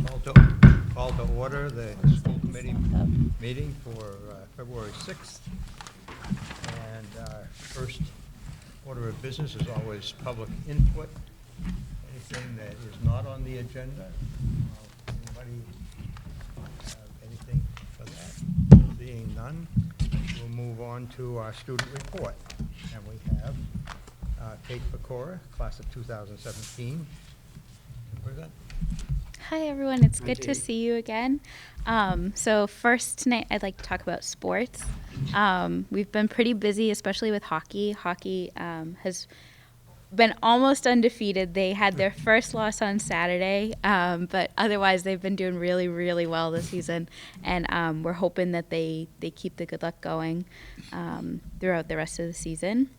Call to order the school committee meeting for February 6th. And first order of business is always public input. Anything that is not on the agenda. Anybody have anything for that? Being none, we'll move on to our student report. And we have Kate Pecora, class of 2017. Present. Hi everyone, it's good to see you again. So first tonight I'd like to talk about sports. We've been pretty busy, especially with hockey. Hockey has been almost undefeated. They had their first loss on Saturday, but otherwise they've been doing really, really well this season. And we're hoping that they keep the good luck going throughout the rest of the season.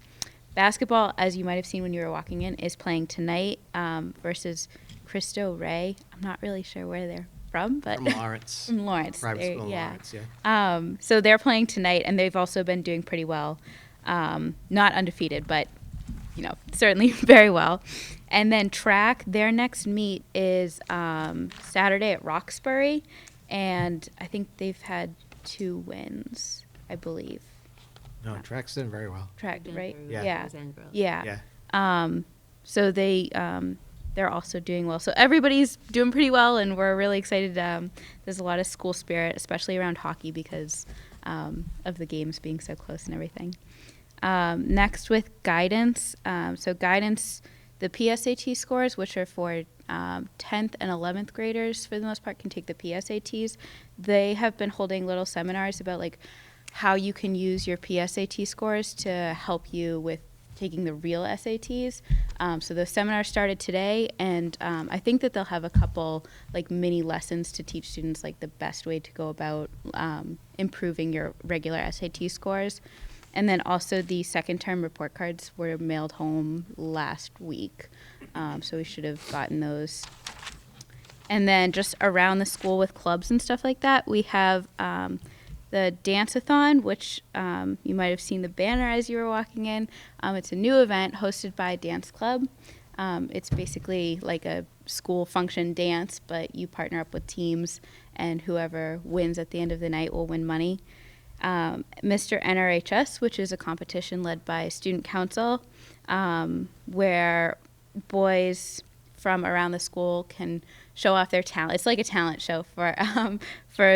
Basketball, as you might have seen when you were walking in, is playing tonight versus Cristo Rey. I'm not really sure where they're from, but from Lawrence. From Lawrence. Private school in yeah. Lawrence, yeah. So they're playing tonight, and they've also been doing pretty well. Not undefeated, but certainly very well. And then track, their next meet is Saturday at Roxbury, and I think they've had 2 wins, I believe. No, track's doing very well. Track, right? Yeah. Yeah. So they're also doing well. So everybody's doing pretty well, and we're really excited. There's a lot of school spirit, especially around hockey, because of the games being so close and everything. Next with guidance. So guidance, the PSAT scores, which are for 10th and 11th graders, for the most part, can take the PSATs. They have been holding little seminars about how you can use your PSAT scores to help you with taking the real SATs. So the seminar started today, and I think that they'll have a couple mini lessons to teach students the best way to go about improving your regular SAT scores. And then also the second term report cards were mailed home last week. So we should have gotten those. And then just around the school with clubs and stuff like that, we have the dance-a-thon, which you might have seen the banner as you were walking in. It's a new event hosted by a dance club. It's basically like a school function dance, but you partner up with teams, and whoever wins at the end of the night will win money. Mr. NRHS, which is a competition led by Student Council, where boys from around the school can show off their talent. It's like a talent show for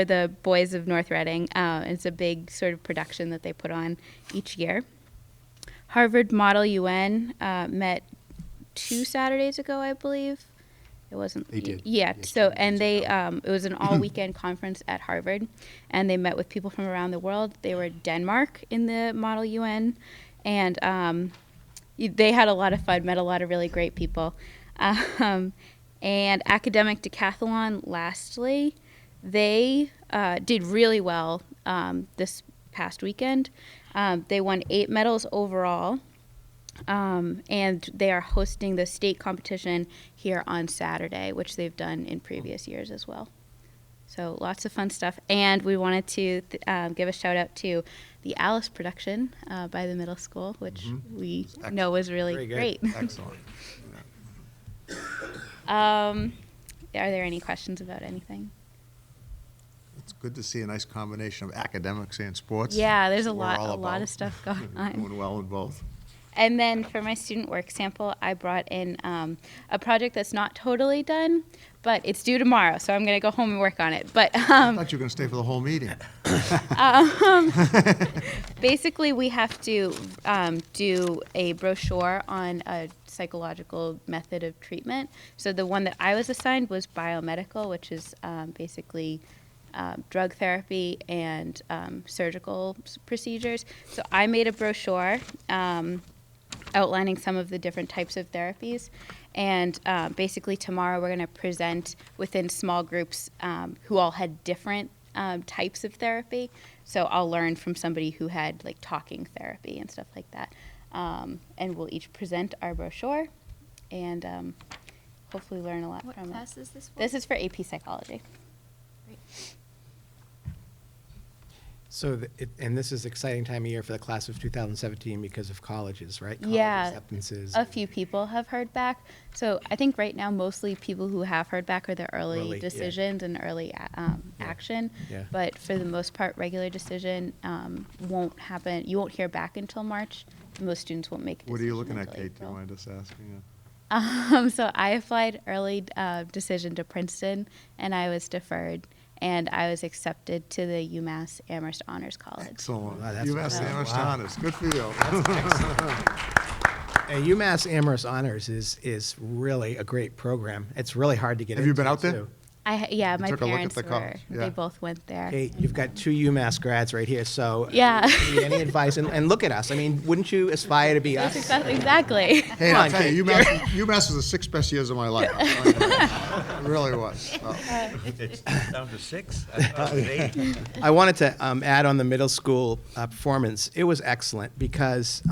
the boys of North Reading. It's a big sort of production that they put on each year. Harvard Model UN met 2 Saturdays ago, I believe. It wasn't. They did. Yeah. Yes, So, 2 and days they ago. it was an all-weekend conference at Harvard, and they met with people from around the world. They were Denmark in the Model UN, and they had a lot of fun. Met a lot of really great people. And academic decathlon, lastly, they did really well this past weekend. They won 8 medals overall, and they are hosting the state competition here on Saturday, which they've done in previous years as well. So lots of fun stuff. And we wanted to give a shout out to the Alice production by the middle school, which we know was really great. Excellent. Are there any questions about anything? It's good to see a nice combination of academics and sports. Yeah, there's a That's what we're all lot about. of stuff going on. Doing well in both. And then for my student work sample, I brought in a project that's not totally done, but it's due tomorrow, so I'm going to go home and work on it. But I thought you were going to stay for the whole meeting. basically, we have to do a brochure on a psychological method of treatment. So the one that I was assigned was biomedical, which is basically drug therapy and surgical procedures. So I made a brochure outlining some of the different types of therapies. And basically tomorrow we're going to present within small groups who all had different types of therapy. So I'll learn from somebody who had talking therapy and stuff like that. And we'll each present our brochure and hopefully learn a lot from it. What class is this for? This is for AP Psychology. Great. So, and this is exciting time of year for the class of 2017 because of colleges, right? College Yeah, acceptances. a few people have heard back. So I think right now, mostly people who have heard back are the early Early, yeah. decisions and early action. Yeah. But for the most part, regular decision won't happen. You won't hear back until March. Most students won't make a decision What are you looking at, until Kate? Do you April. mind us asking? So I applied early decision to Princeton, and I was deferred. And I was accepted to the UMass Amherst Honors College. Excellent. Wow, that's UMass wow. Amherst Wow. Honors. Good for you. And UMass Amherst Honors is really a great program. It's really hard to get into. Have you been out there? too. Yeah, my took a look at parents the were. college, yeah. They both went there. Kate, you've got 2 UMass grads right here, so. Yeah. Need any advice? And look at us. I mean, wouldn't you aspire to be us? Exactly. Hey, Come I'll on, tell you, Kate. UMass was the 6 best years of my life. It really was. Oh. It's down to 6? I thought it was 8. I wanted to add on the middle school performance. It was excellent because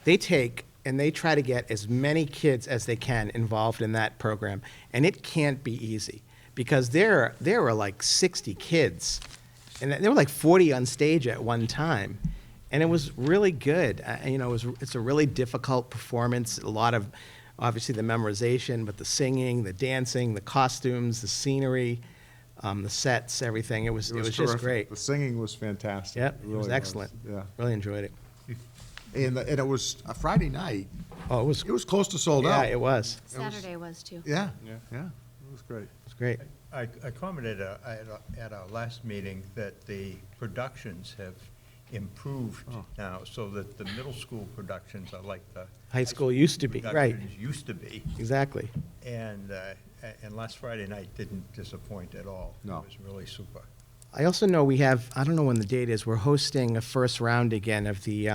they take and they try to get as many kids as they can involved in that program. And it can't be easy because there were like 60 kids. And there were like 40 on stage at one time. And it was really good. It's a really difficult performance. A lot of, obviously, the memorization, but the singing, the dancing, the costumes, the scenery, the sets, everything. It was just terrific. great. The singing was fantastic. Yep, it was really excellent. Yeah. Really enjoyed it. And it was a Friday night. Oh, it was. It was close to sold Yeah, out. it was. Saturday was too. Yeah, yeah. It was great. It was great. I commented at our last meeting that the productions have improved Oh. now, so that the middle school productions are like the High school used to be, right. productions used to be. Exactly. And last Friday night didn't disappoint at all. No. It was really super. I also know we have, I don't know when the date is, we're hosting a first round again of the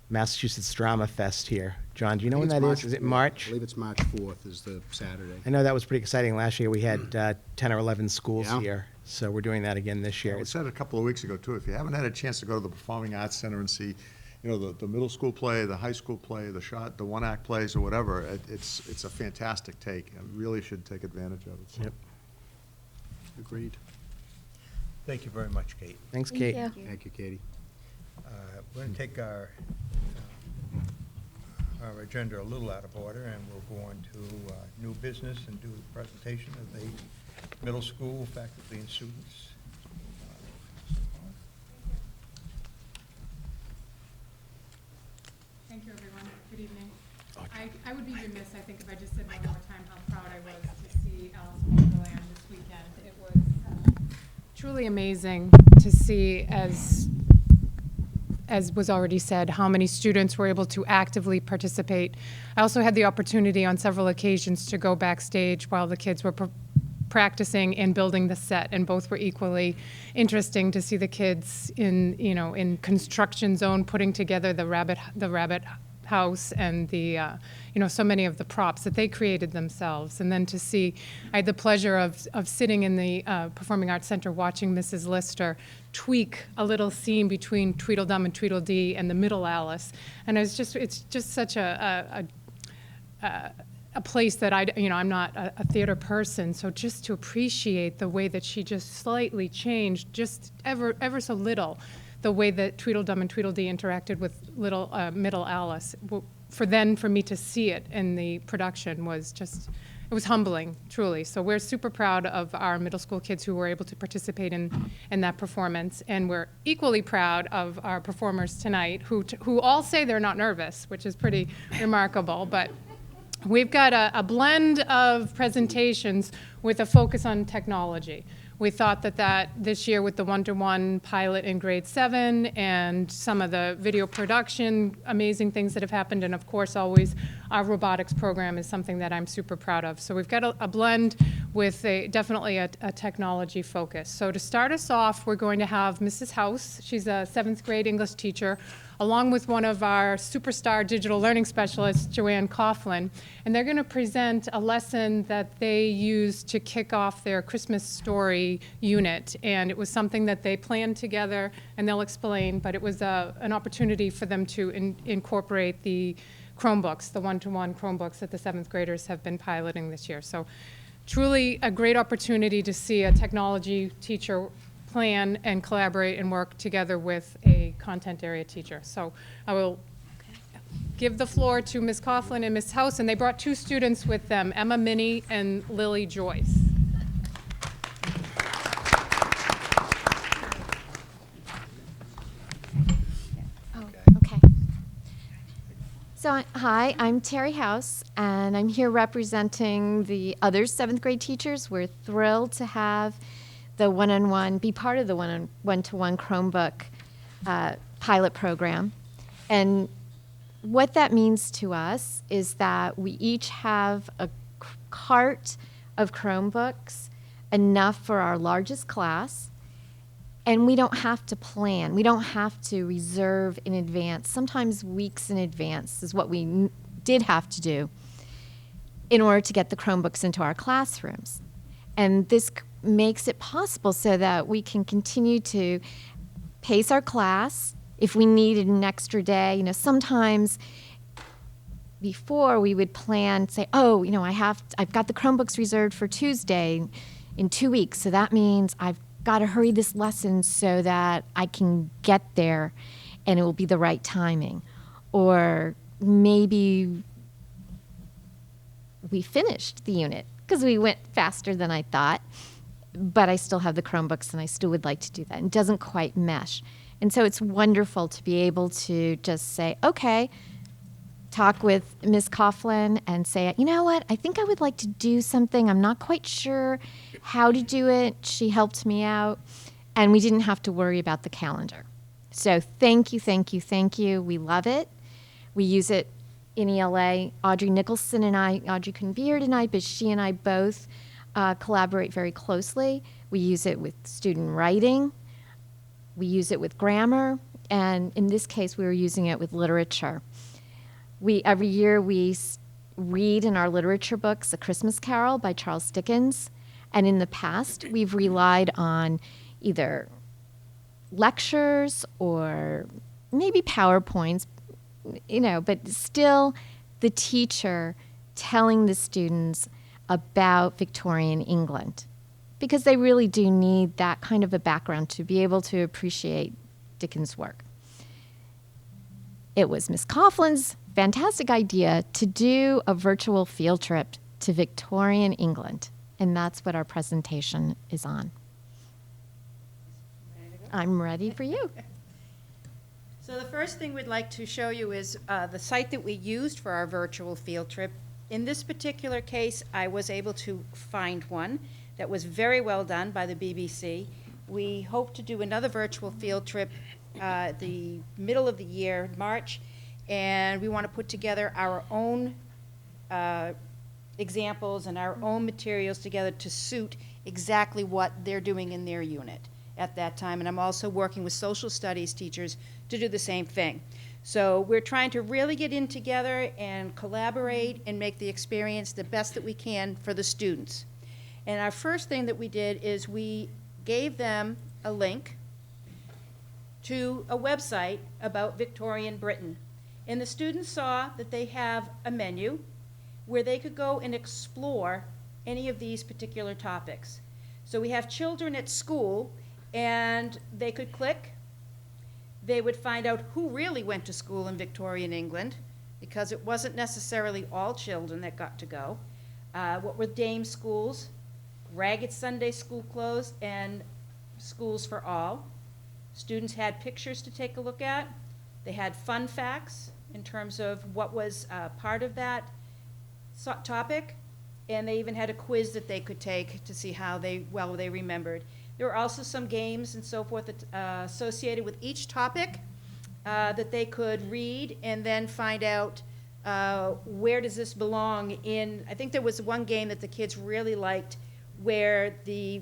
Massachusetts Drama Fest here. John, do you know when that is? Is it I March? believe it's March 4th is the Saturday. I know that was pretty exciting. Last year we had 10 or 11 schools Yeah. here, so we're doing that again this year. We said a couple of weeks ago, too, if you haven't had a chance to go to the Performing Arts Center and see, the middle school play, the high school play, the one-act plays or whatever, it's a fantastic take, and really should take advantage of it. So. Yep. Agreed. Thank you very much, Kate. Thanks, Thank Kate. you. Thank you, Katie. We're going to take our agenda a little out of order, and we'll go on to new business and do the presentation of the middle school faculty and students. Thank you, everyone. Good evening. I would be remiss, I think, if I just said one more time how proud I was to see Alice in Wonderland this weekend. It was truly amazing to see, as was already said, how many students were able to actively participate. I also had the opportunity on several occasions to go backstage while the kids were practicing and building the set, and both were equally interesting to see the kids in construction zone putting together the rabbit house and the so many of the props that they created themselves. And then to see, I had the pleasure of sitting in the Performing Arts Center watching Mrs. Lister tweak a little scene between Tweedledum and Tweedledee and the Middle Alice, and it's just such a place that I'm not a theater person, so just to appreciate the way that she just slightly changed, just ever so little, the way that Tweedledum and Tweedledee interacted with little Middle Alice. For me to see it in the production was it was humbling, truly. So we're super proud of our middle school kids who were able to participate in that performance, and we're equally proud of our performers tonight who all say they're not nervous, which is pretty remarkable. But we've got a blend of presentations with a focus on technology. We thought that this year with the one-to-one pilot in grade 7 and some of the video production, amazing things that have happened, and of course always our robotics program is something that I'm super proud of. So we've got a blend with definitely a technology focus. So to start us off, we're going to have Mrs. House. She's a 7th grade English teacher, along with one of our superstar digital learning specialists, Joanne Coughlin, and they're going to present a lesson that they used to kick off their Christmas story unit. And it was something that they planned together, and they'll explain, but it was an opportunity for them to incorporate the Chromebooks, the one-to-one Chromebooks that the 7th graders have been piloting this year. So truly a great opportunity to see a technology teacher plan and collaborate and work together with a content area teacher. So I will give the floor to Ms. Coughlin and Ms. House, and they brought 2 students with them, Emma Minnie and Lily Joyce. Okay. So, hi, I'm Terry House, and I'm here representing the other 7th grade teachers. We're thrilled to have the one-on-one, be part of the one-to-one Chromebook pilot program. And what that means to us is that we each have a cart of Chromebooks, enough for our largest class, and we don't have to plan. We don't have to reserve in advance. Sometimes weeks in advance is what we did have to do in order to get the Chromebooks into our classrooms. And this makes it possible so that we can continue to pace our class. If we needed an extra day, sometimes before we would plan, say, oh, I've got the Chromebooks reserved for Tuesday in 2 weeks, so that means I've got to hurry this lesson so that I can get there and it will be the right timing. Or maybe we finished the unit because we went faster than I thought, but I still have the Chromebooks and I still would like to do that. It doesn't quite mesh. And so it's wonderful to be able to just say, okay, talk with Ms. Coughlin and say, you know what, I think I would like to do something. I'm not quite sure how to do it. She helped me out. And we didn't have to worry about the calendar. So thank you, thank you, thank you. We love it. We use it in ELA. Audrey Nicholson and Audrey couldn't be here tonight, but she and I both collaborate very closely. We use it with student writing. We use it with grammar. And in this case, we were using it with literature. Every year we read in our literature books A Christmas Carol by Charles Dickens. And in the past, we've relied on either lectures or maybe PowerPoints, but still the teacher telling the students about Victorian England, because they really do need that kind of a background to be able to appreciate Dickens' work. It was Ms. Coughlin's fantastic idea to do a virtual field trip to Victorian England, and that's what our presentation is on. I'm ready for you. So the first thing we'd like to show you is the site that we used for our virtual field trip. In this particular case, I was able to find one that was very well done by the BBC. We hope to do another virtual field trip the middle of the year, March, and we want to put together our own examples and our own materials together to suit exactly what they're doing in their unit at that time. And I'm also working with social studies teachers to do the same thing. So we're trying to really get in together and collaborate and make the experience the best that we can for the students. And our first thing that we did is we gave them a link to a website about Victorian Britain. And the students saw that they have a menu where they could go and explore any of these particular topics. So we have children at school, and they could click. They would find out who really went to school in Victorian England, because it wasn't necessarily all children that got to go. What were dame schools, ragged Sunday school clothes, and schools for all. Students had pictures to take a look at. They had fun facts in terms of what was part of that topic, and they even had a quiz that they could take to see how well they remembered. There were also some games and so forth that, associated with each topic that they could read and then find out where does this belong in. I think there was one game that the kids really liked where the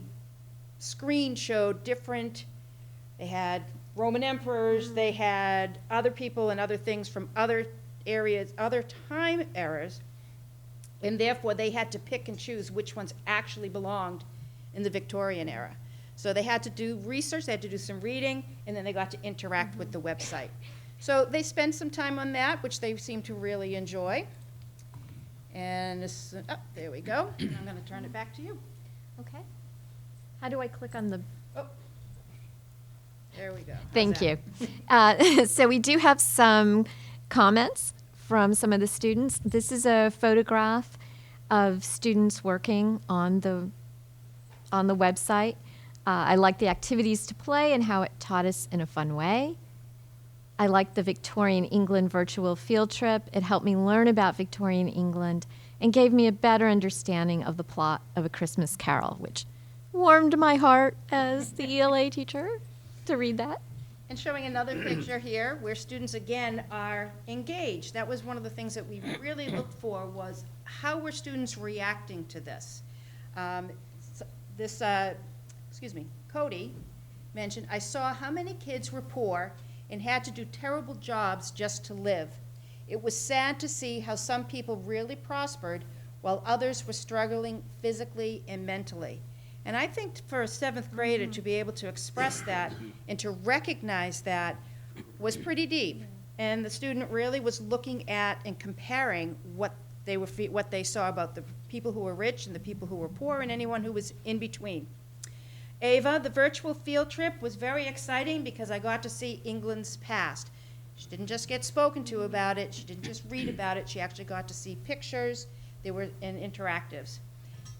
screen showed different, they had Roman emperors, they had other people and other things from other areas, other time eras, and therefore they had to pick and choose which ones actually belonged in the Victorian era. So they had to do research, they had to do some reading, and then they got to interact with the website. So they spent some time on that, which they seem to really enjoy. And this, oh, there we go. I'm going to turn it back to you. Okay. How do I click on the? Oh, There we go. How's Thank that? you. So we do have some comments from some of the students. This is a photograph of students working on the website. I like the activities to play and how it taught us in a fun way. I like the Victorian England virtual field trip. It helped me learn about Victorian England and gave me a better understanding of the plot of A Christmas Carol, which warmed my heart as the ELA teacher to read that. And showing another picture here where students again are engaged. That was one of the things that we really looked for, was how were students reacting to this? Cody mentioned, I saw how many kids were poor and had to do terrible jobs just to live. It was sad to see how some people really prospered while others were struggling physically and mentally. And I think for a seventh grader to be able to express that and to recognize that was pretty deep. And the student really was looking at and comparing what they saw about the people who were rich and the people who were poor and anyone who was in between. Ava, the virtual field trip was very exciting because I got to see England's past. She didn't just get spoken to about it, she didn't just read about it, she actually got to see pictures, they were in interactives.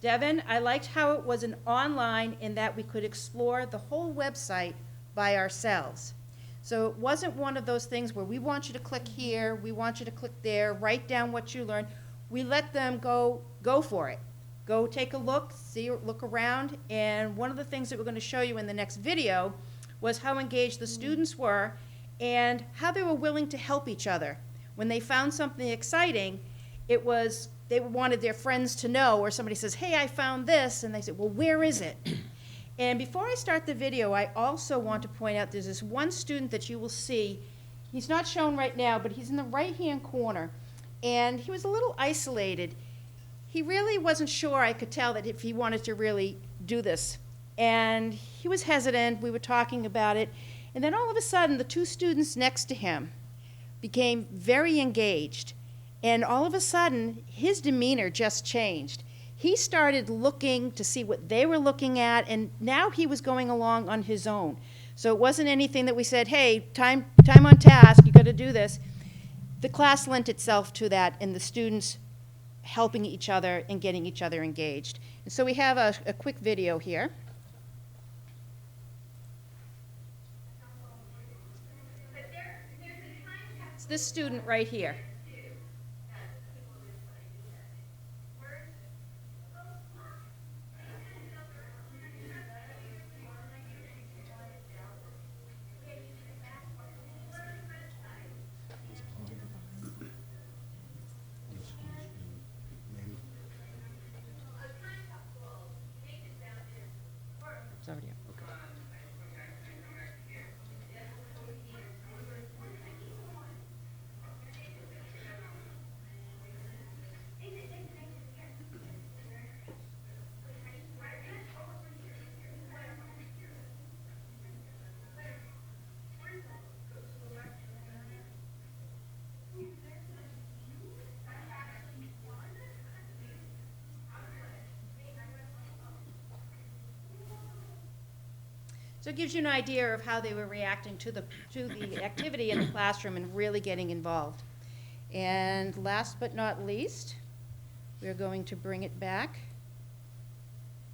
Devin, I liked how it was an online in that we could explore the whole website by ourselves. So it wasn't one of those things where we want you to click here, we want you to click there, write down what you learned. We let them go for it. Go take a look, look around, and one of the things that we're going to show you in the next video was how engaged the students were and how they were willing to help each other. When they found something exciting, it was they wanted their friends to know, or somebody says, hey, I found this, and they say, well, where is it? And before I start the video, I also want to point out there's this one student that you will see. He's not shown right now, but he's in the right-hand corner, and he was a little isolated. He really wasn't sure, I could tell, that if he wanted to really do this. And he was hesitant, we were talking about it, and then all of a sudden, the two students next to him became very engaged. And all of a sudden, his demeanor just changed. He started looking to see what they were looking at, and now he was going along on his own. So it wasn't anything that we said, hey, time on task, you gotta do this. The class lent itself to that, and the students helping each other and getting each other engaged. And so we have a quick video here. It's this student right here. It's already up. So it gives you an idea of how they were reacting to the activity in the classroom and really getting involved. And last but not least, we're going to bring it back.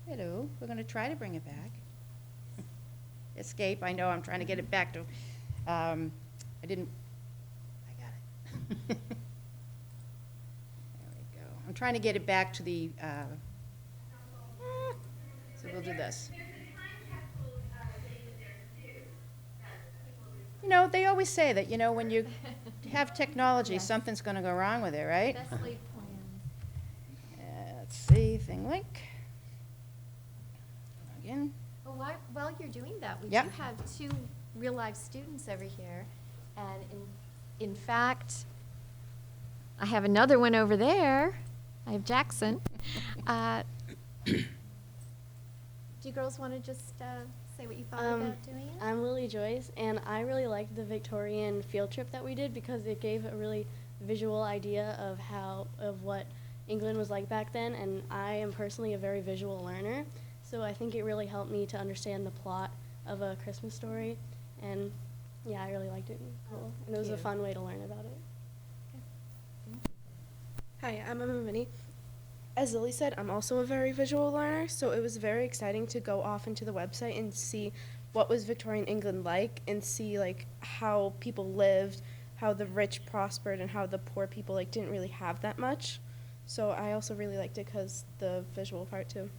Hello, we're going to try to bring it back. Escape, I know, I'm trying to get it back to, I got it. There we go. I'm trying to get it back to the, so we'll do this. You know, they always say that, you know, when you have technology, Yes. something's going to go wrong with it, right? Best laid plans. Let's see, thing link. Again. Well, while you're doing that, we Yep. do have two real life students over here. And in fact, I have another one over there. I have Jackson. Do you girls want to just say what you thought about doing it? I'm Lily Joyce, and I really liked the Victorian field trip that we did because it gave a really visual idea of what England was like back then, and I am personally a very visual learner, so I think it really helped me to understand the plot of A Christmas Story, And yeah, I really liked it. Cool. And it was a fun way to learn about it. Hi, I'm Emma Minnie. As Lily said, I'm also a very visual learner, so it was very exciting to go off into the website and see what was Victorian England like and see like how people lived, how the rich prospered, and how the poor people like didn't really have that much. So I also really liked it because the visual part too.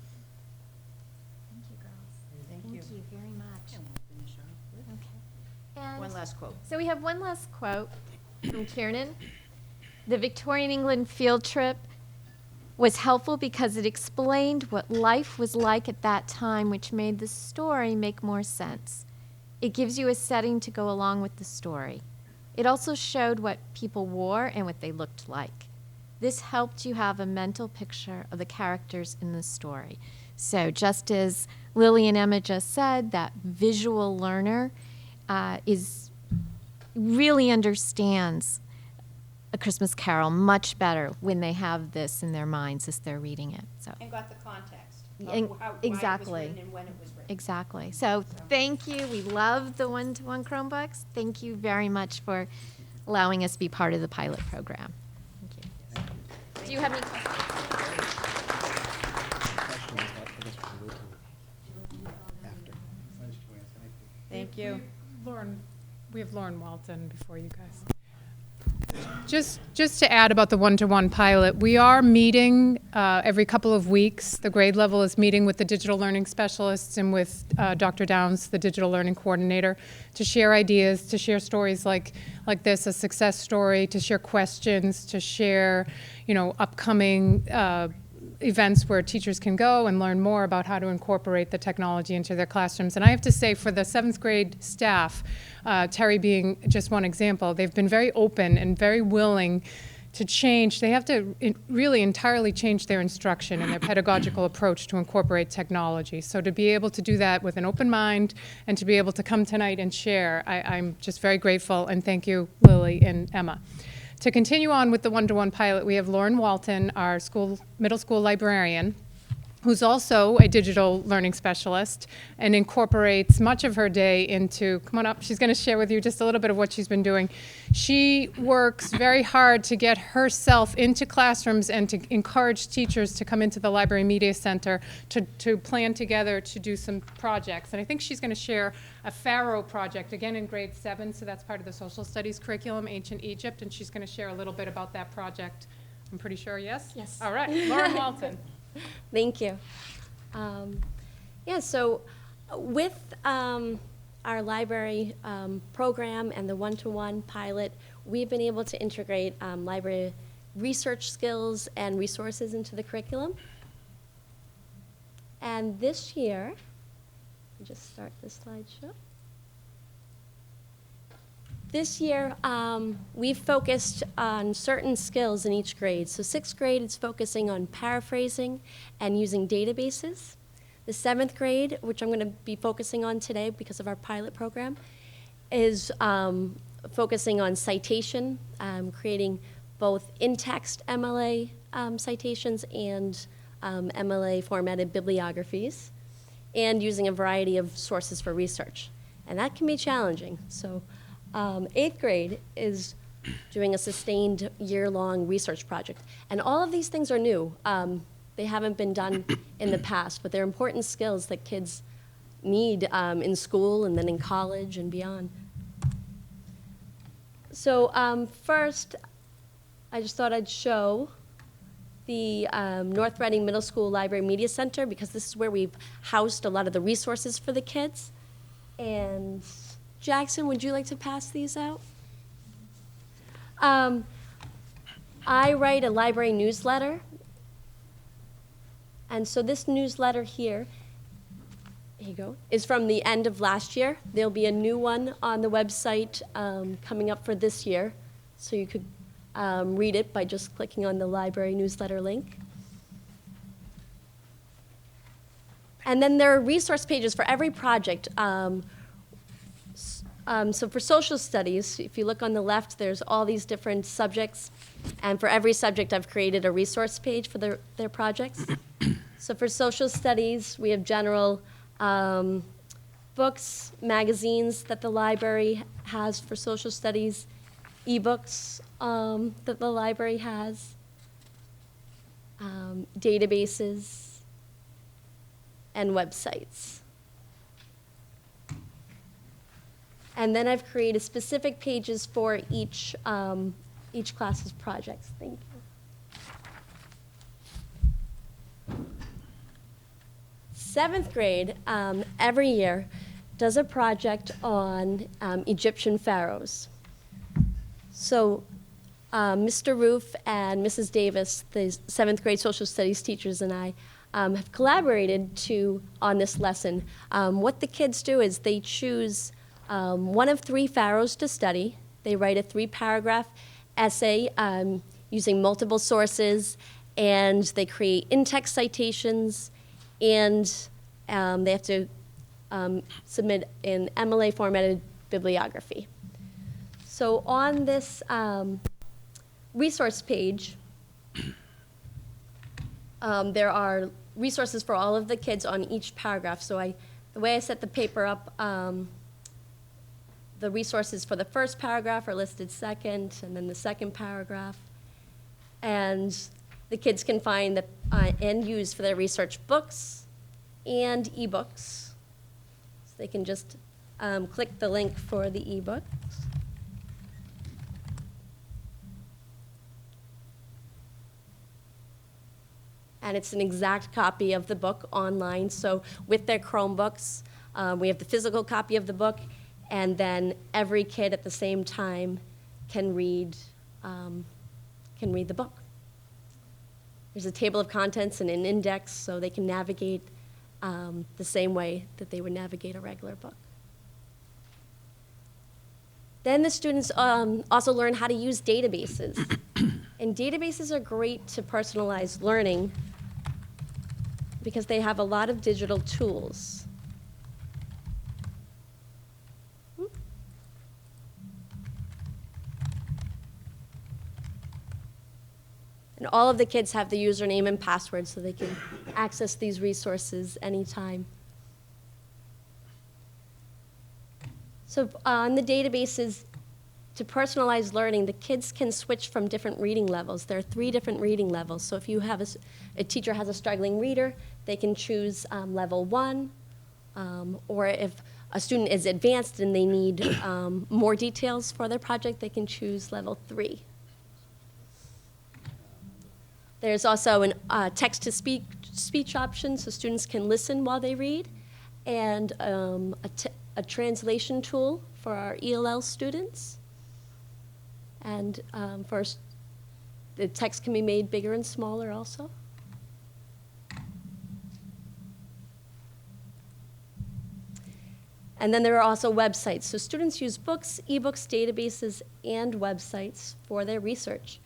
Thank you, girls. Thank Thank you. you very much. And we'll finish off with Okay. And one last quote. so we have one last quote from Kiernan. The Victorian England field trip was helpful because it explained what life was like at that time, which made the story make more sense. It gives you a setting to go along with the story. It also showed what people wore and what they looked like. This helped you have a mental picture of the characters in the story. So just as Lily and Emma just said, that visual learner really understands A Christmas Carol much better when they have this in their minds as they're reading it. So And got the context of And- why exactly. it was written and when it was written. exactly. So thank you. We love the one-to-one Chromebooks. Thank you very much for allowing us to be part of the pilot program. Thank you. Do you have any questions? Thank you. We have Lauren Walton before you guys. Just to add about the one-to-one pilot, we are meeting every couple of weeks. The grade level is meeting with the digital learning specialists and with Dr. Downs, the digital learning coordinator, to share ideas, to share stories like this, a success story, to share questions, to share, upcoming events where teachers can go and learn more about how to incorporate the technology into their classrooms. And I have to say, for the 7th grade staff, Terry being just one example, they've been very open and very willing to change. They have to really entirely change their instruction and their pedagogical approach to incorporate technology. So to be able to do that with an open mind and to be able to come tonight and share, I'm just very grateful, and thank you, Lily and Emma. To continue on with the one-to-one pilot, we have Lauren Walton, our middle school librarian, who's also a digital learning specialist and incorporates much of her day into, come on up, she's going to share with you just a little bit of what she's been doing. She works very hard to get herself into classrooms and to encourage teachers to come into the Library Media Center to plan together to do some projects. And I think she's going to share a Pharaoh project, again in grade 7, so that's part of the social studies curriculum, Ancient Egypt, and she's going to share a little bit about that project. I'm pretty sure, yes? Yes. All right, Lauren Walton. Thank you. So with our library program and the one-to-one pilot, we've been able to integrate library research skills and resources into the curriculum. And this year, let me just start this slideshow. This year, we've focused on certain skills in each grade. So 6th grade is focusing on paraphrasing and using databases. The 7th grade, which I'm going to be focusing on today because of our pilot program, is focusing on citation, creating both in-text MLA citations and MLA formatted bibliographies, and using a variety of sources for research. And that can be challenging. So 8th grade is doing a sustained year-long research project. And all of these things are new. They haven't been done in the past, but they're important skills that kids need in school and then in college and beyond. So first, I just thought I'd show the North Reading Middle School Library Media Center, because this is where we've housed a lot of the resources for the kids. And Jackson, would you like to pass these out? I write a library newsletter. And so this newsletter here you go, is from the end of last year. There'll be a new one on the website coming up for this year. So you could read it by just clicking on the library newsletter link. And then there are resource pages for every project. So for social studies, if you look on the left, there's all these different subjects. And for every subject, I've created a resource page for their projects. So for social studies, we have general books, magazines that the library has for social studies, ebooks that the library has, databases, and websites. And then I've created specific pages for each class's projects. Thank you. 7th grade, every year, does a project on Egyptian pharaohs. So Mr. Roof and Mrs. Davis, the 7th grade social studies teachers, and I have collaborated on this lesson. What the kids do is they choose one of 3 pharaohs to study. They write a 3-paragraph essay using multiple sources, and they create in-text citations, and they have to submit an MLA formatted bibliography. So on this resource page, there are resources for all of the kids on each paragraph. So the way I set the paper up, the resources for the first paragraph are listed second, and then the second paragraph. And the kids can find the, and use for their research books and ebooks. So they can just click the link for the ebooks. And it's an exact copy of the book online. So with their Chromebooks, we have the physical copy of the book, and then every kid at the same time can read the book. There's a table of contents and an index, so they can navigate the same way that they would navigate a regular book. Then the students also learn how to use databases. And databases are great to personalize learning because they have a lot of digital tools. And all of the kids have the username and password so they can access these resources anytime. So on the databases, to personalize learning, the kids can switch from different reading levels. There are 3 different reading levels. So if you have a teacher has a struggling reader, they can choose level 1. Or if a student is advanced and they need more details for their project, they can choose level 3. There's also a text-to-speech option, so students can listen while they read, and a translation tool for our ELL students. And the text can be made bigger and smaller also. And then there are also websites. So students use books, ebooks, databases, and websites for their research.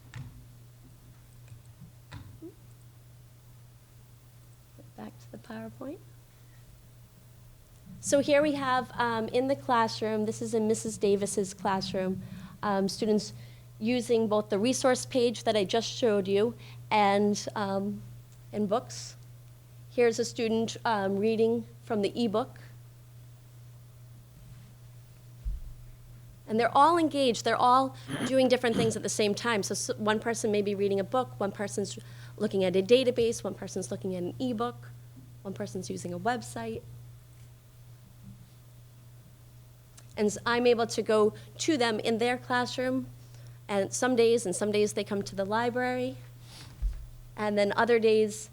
Back to the PowerPoint. So here we have in the classroom, this is in Mrs. Davis's classroom, students using both the resource page that I just showed you and books. Here's a student reading from the ebook. And they're all engaged. They're all doing different things at the same time. So one person may be reading a book, one person's looking at a database, one person's looking at an ebook, one person's using a website. And I'm able to go to them in their classroom, and some days they come to the library. And then other days,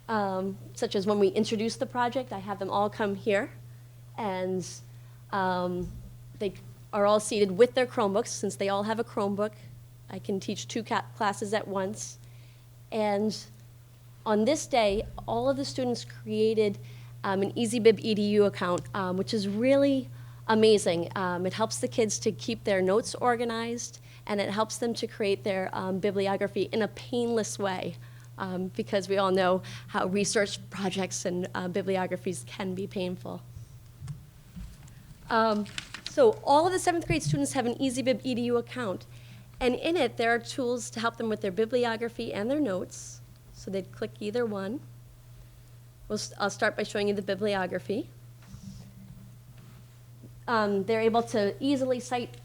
such as when we introduce the project, I have them all come here. And they are all seated with their Chromebooks. Since they all have a Chromebook, I can teach 2 classes at once. And on this day, all of the students created an EasyBib EDU account, which is really amazing. It helps the kids to keep their notes organized, and it helps them to create their bibliography in a painless way, because we all know how research projects and bibliographies can be painful. So all of the 7th grade students have an EasyBib EDU account, and in it there are tools to help them with their bibliography and their notes. So they'd click either one. I'll start by showing you the bibliography. they're able to easily cite,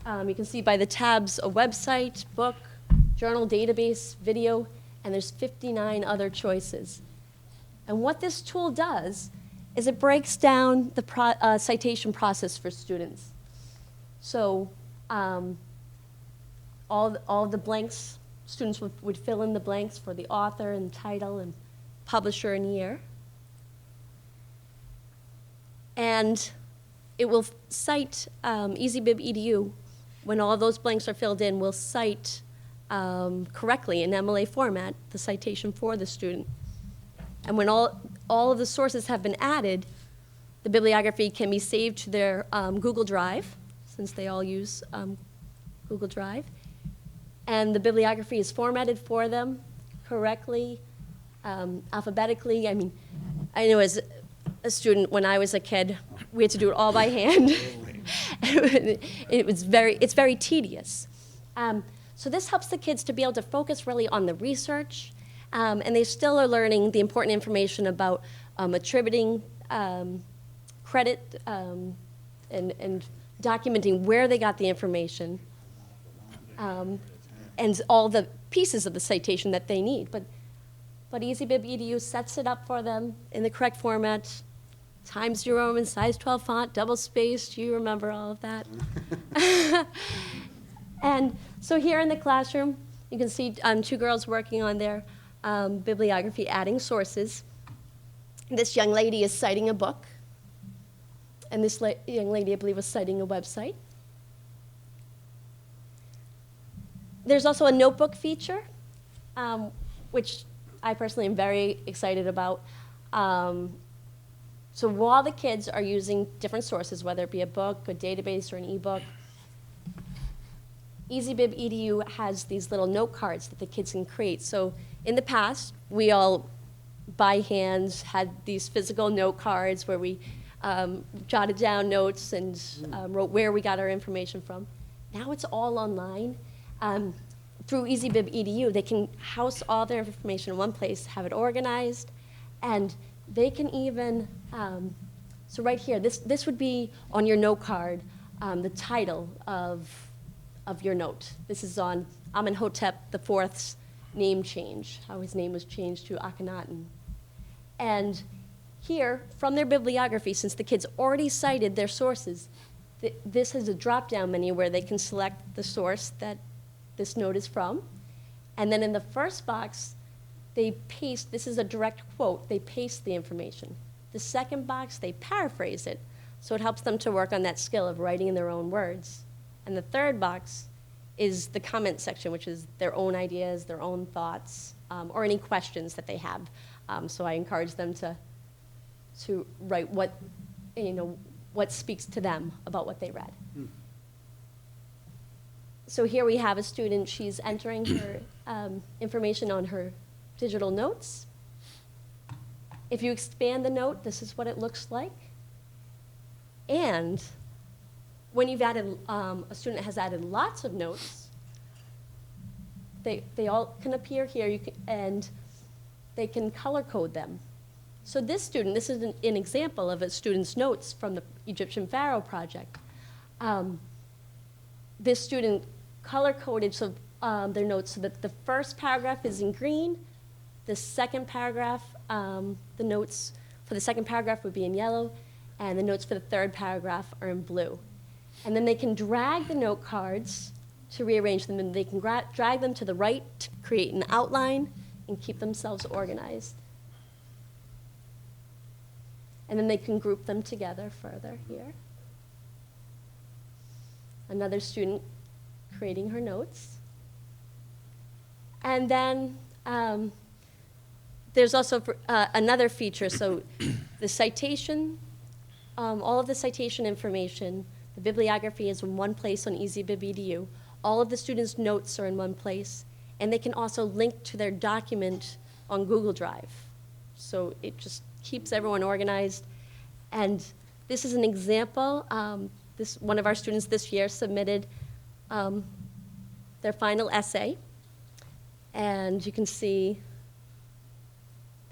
you can see by the tabs, a website, book, journal, database, video, and there's 59 other choices. And what this tool does is it breaks down the citation process for students. So all the blanks, students would fill in the blanks for the author and title and publisher and year. And it will cite EasyBib EDU, when all those blanks are filled in, will cite correctly in MLA format the citation for the student. And when all of the sources have been added, the bibliography can be saved to their Google Drive, since they all use Google Drive. And the bibliography is formatted for them correctly, alphabetically. I mean, I know as a student, when I was a kid, we had to do it all by hand. It's very tedious. So this helps the kids to be able to focus really on the research, and they still are learning the important information about attributing credit and documenting where they got the information, and all the pieces of the citation that they need. But EasyBib EDU sets it up for them in the correct format, Times New Roman, size 12 font, double spaced. You remember all of that. And so here in the classroom, you can see two girls working on their bibliography, adding sources. This young lady is citing a book, and this young lady, I believe, was citing a website. There's also a notebook feature, which I personally am very excited about. So while the kids are using different sources, whether it be a book, a database, or an ebook, EasyBib EDU has these little note cards that the kids can create. So in the past, we all, by hand, had these physical note cards where we jotted down notes and wrote where we got our information from. Now it's all online. Through EasyBib EDU, they can house all their information in one place, have it organized, and they can even, so right here, this would be on your note card, the title of your note. This is on Amenhotep IV's name change, how his name was changed to Akhenaten. And here, from their bibliography, since the kids already cited their sources, this has a drop-down menu where they can select the source that this note is from. And then in the first box, they paste, this is a direct quote, they paste the information. The second box, they paraphrase it, so it helps them to work on that skill of writing in their own words. And the third box is the comment section, which is their own ideas, their own thoughts, or any questions that they have. So I encourage them to write what speaks to them about what they read. So here we have a student, she's entering her information on her digital notes. If you expand the note, this is what it looks like. And when you've added, a student has added lots of notes, they all can appear here, and they can color code them. So this student, this is an example of a student's notes from the Egyptian Pharaoh project. This student color-coded their notes so that the first paragraph is in green, the second paragraph, the notes for the second paragraph would be in yellow, and the notes for the third paragraph are in blue. And then they can drag the note cards to rearrange them, and they can drag them to the right to create an outline and keep themselves organized. And then they can group them together further here. Another student creating her notes. And then there's also another feature. So the citation, all of the citation information, the bibliography is in one place on EasyBib EDU. All of the students' notes are in one place. And they can also link to their document on Google Drive. So it just keeps everyone organized. And this is an example. One of our students this year submitted their final essay. And you can see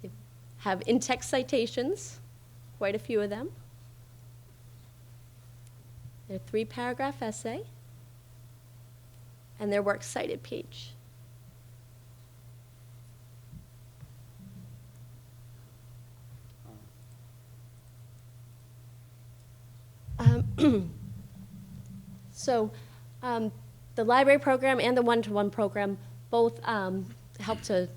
they have in-text citations, quite a few of them. their 3-paragraph essay, and their works cited page. So the library program and the one-to-one program both help to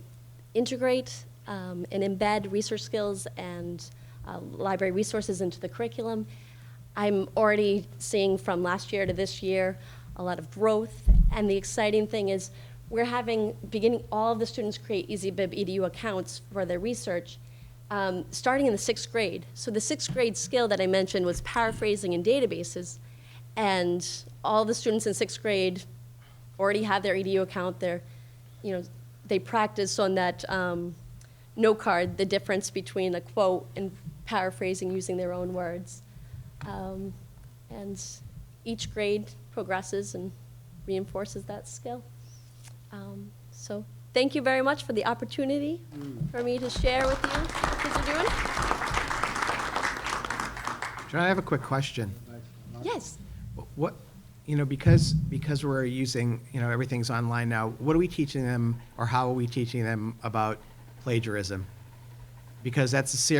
integrate and embed research skills and library resources into the curriculum. I'm already seeing from last year to this year a lot of growth, and the exciting thing is we're beginning all of the students create EasyBib EDU accounts for their research starting in the 6th grade. So the 6th grade skill that I mentioned was paraphrasing in databases, and all the students in 6th grade already have their EDU account. They practice on that note card the difference between a quote and paraphrasing using their own words. And each grade progresses and reinforces that skill. So thank you very much for the opportunity for me to share with you what kids are doing. John, I have a quick question. Yes. What, because we're using, everything's online now, what are we teaching them, or how are we teaching them about plagiarism? Because that's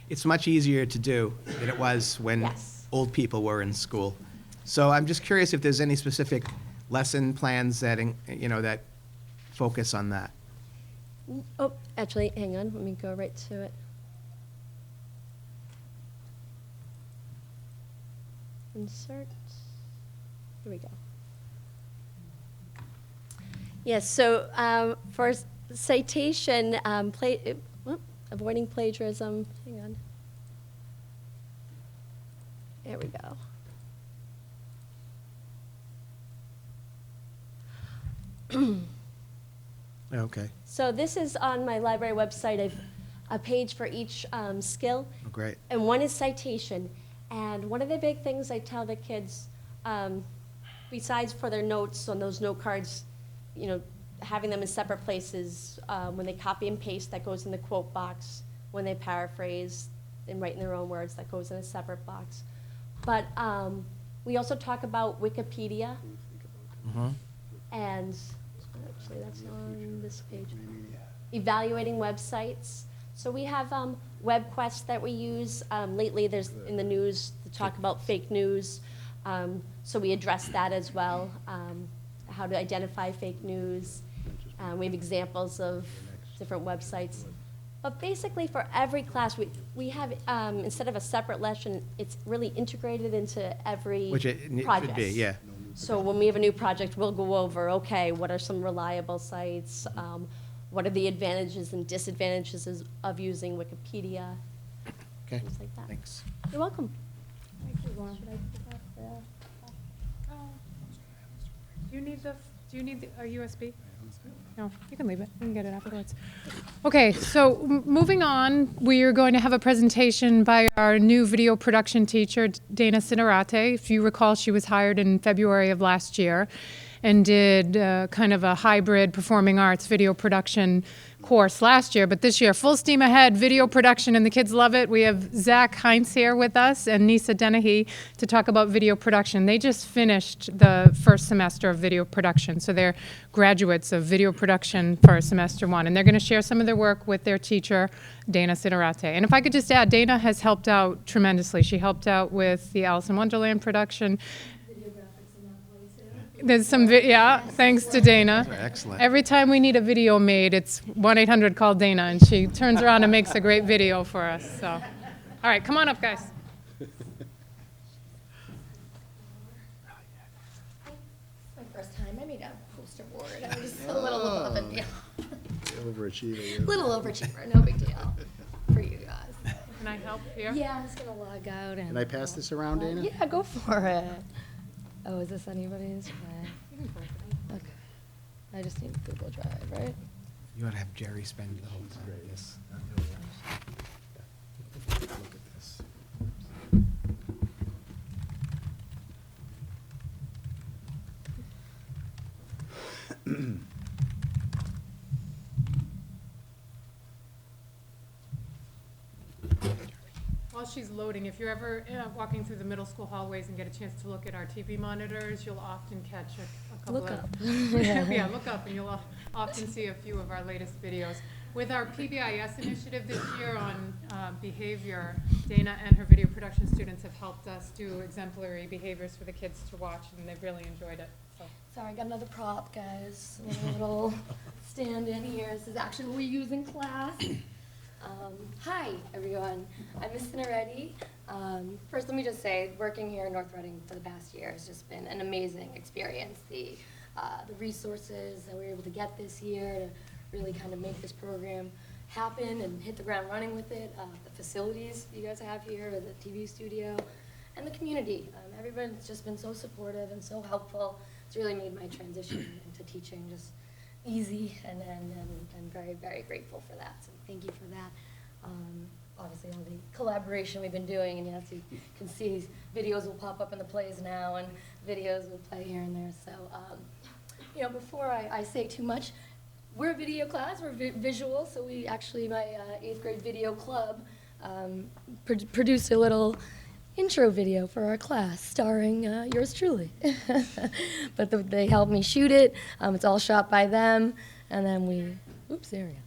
it's much easier to do than it was when Yes. old people were in school. So I'm just curious if there's any specific lesson plans that, that focus on that. Oh, actually, hang on. Let me go right to it. Insert. Here we go. Yes, so for citation, avoiding plagiarism, hang on. There we go. Okay, So this is on my library website. I've a page for each skill. oh, great. And one is citation. And one of the big things I tell the kids, besides for their notes on those note cards, having them in separate places, when they copy and paste, that goes in the quote box. When they paraphrase and write in their own words, that goes in a separate box. But we also talk about Wikipedia. And actually, that's on this page. Evaluating websites. So we have WebQuest that we use. Lately, there's in the news to talk about fake news. So we address that as well, how to identify fake news. We have examples of different websites. But basically, for every class, we have, instead of a separate lesson, it's really integrated into every Which it should project. be, yeah. So when we have a new project, we'll go over, okay, what are some reliable sites? What are the advantages and disadvantages of using Wikipedia? Okay, Things like that. thanks. You're welcome. Do you need a USB? No, you can leave it. You can get it afterwards. Okay, so moving on, we are going to have a presentation by our new video production teacher, Dana Cinerate. If you recall, she was hired in February of last year and did kind of a hybrid performing arts video production course last year, but this year, full steam ahead, video production, and the kids love it. We have Zach Heinz here with us and Nisa Dennehy to talk about video production. They just finished the first semester of video production, so they're graduates of video production for semester 1, and they're going to share some of their work with their teacher, Dana Cinerate. And if I could just add, Dana has helped out tremendously. She helped out with the Alice in Wonderland production. There's some, thanks to Dana. Excellent. Every time we need a video made, it's 1-800 call Dana, and she turns around and makes a great video for us. So, all right, come on up, guys. My first time I made a poster board. I was a little above and beyond. Overachiever. Little overachiever, no big deal for you guys. Can I help here? Yeah, I'm just gonna log out and. Can I pass this around, Dana? Yeah, go for it. Oh, is this anybody's? Okay. I just need Google Drive, right? You ought to have Jerry spend the whole time with this. Look at this. While while she's loading, if you're ever walking through the middle school hallways and get a chance to look at our TV monitors, you'll often catch a couple Look of... up. Yeah, look up, and you'll often see a few of our latest videos. With our PBIS initiative this year on behavior, Dana and her video production students have helped us do exemplary behaviors for the kids to watch, and they've really enjoyed it. So. Sorry, I got another prop, guys. A little stand in here. This is actually what we use in class. Hi, everyone. I'm Miss Cineretti. First, let me just say, working here in North Reading for the past year has just been an amazing experience. The resources that we were able to get this year to really kind of make this program happen and hit the ground running with it. The facilities you guys have here, the TV studio, and the community. Everyone's just been so supportive and so helpful. It's really made my transition into teaching just easy, and I'm very, very grateful for that. So thank you for that. Obviously, all the collaboration we've been doing, and as you can see, videos will pop up in the plays now, and videos will play here and there. So, you know, before I say too much, we're a video class, we're visual, so we actually, my 8th grade video club, produced a little intro video for our class starring yours truly. But they helped me shoot it. It's all shot by them, and then we, oops, there we go.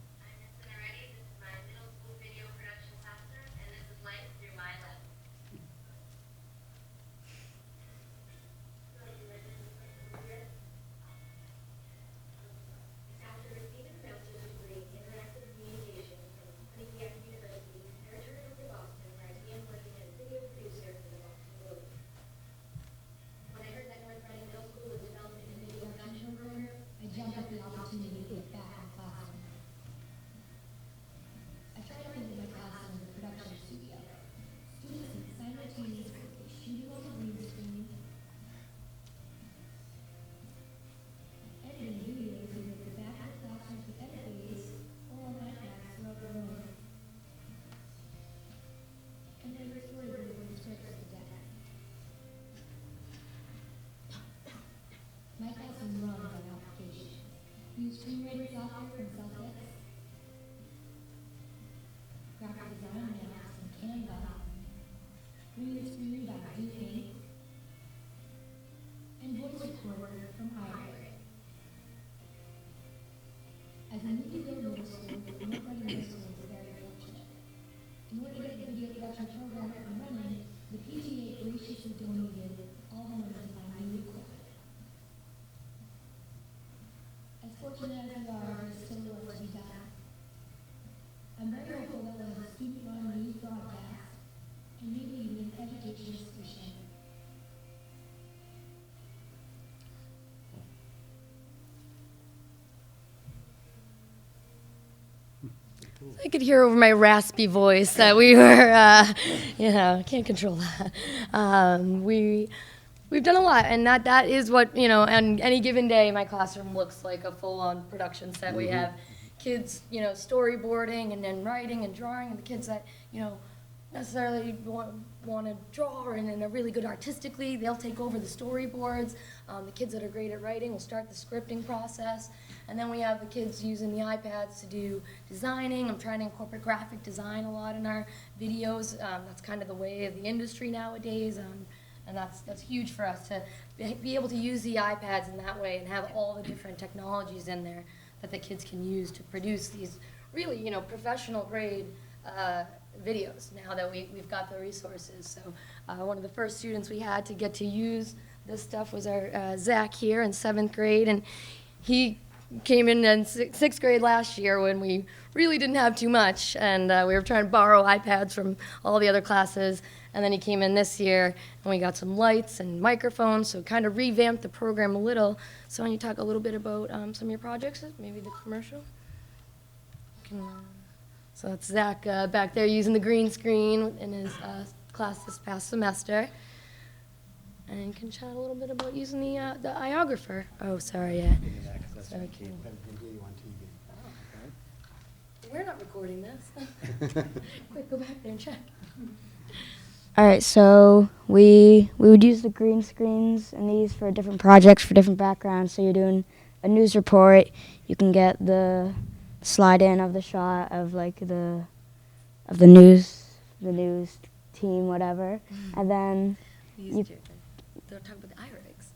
I could hear over my raspy voice that we were, you know, can't control that. We've done a lot, and that is what, you know, on any given day, my classroom looks like a full-on production set. We have kids, you know, storyboarding and then writing and drawing, and the kids that, you know, necessarily want to draw and are really good artistically, they'll take over the storyboards. The kids that are great at writing will start the scripting process. And then we have the kids using the iPads to do designing. I'm trying to incorporate graphic design a lot in our videos. That's kind of the way of the industry nowadays. And that's huge for us to be able to use the iPads in that way and have all the different technologies in there that the kids can use to produce these really, you know, professional grade videos now that we've got the resources. So one of the first students we had to get to use this stuff was our Zach here in 7th grade, and he came in 6th grade last year when we really didn't have too much, and we were trying to borrow iPads from all the other classes, and then he came in this year, and we got some lights and microphones, so kind of revamped the program a little. So why don't you talk a little bit about some of your projects, maybe the commercial? So that's Zach back there using the green screen in his class this past semester. And can chat a little bit about using the iographer. Oh, sorry, yeah. Sorry, we're not recording this. Quick, go back there and check. All right, so we would use the green screens and these for different projects, for different backgrounds. So you're doing a news report, you can get the slide in of the shot of like the news team, whatever. And then They'll talk about the eye rigs.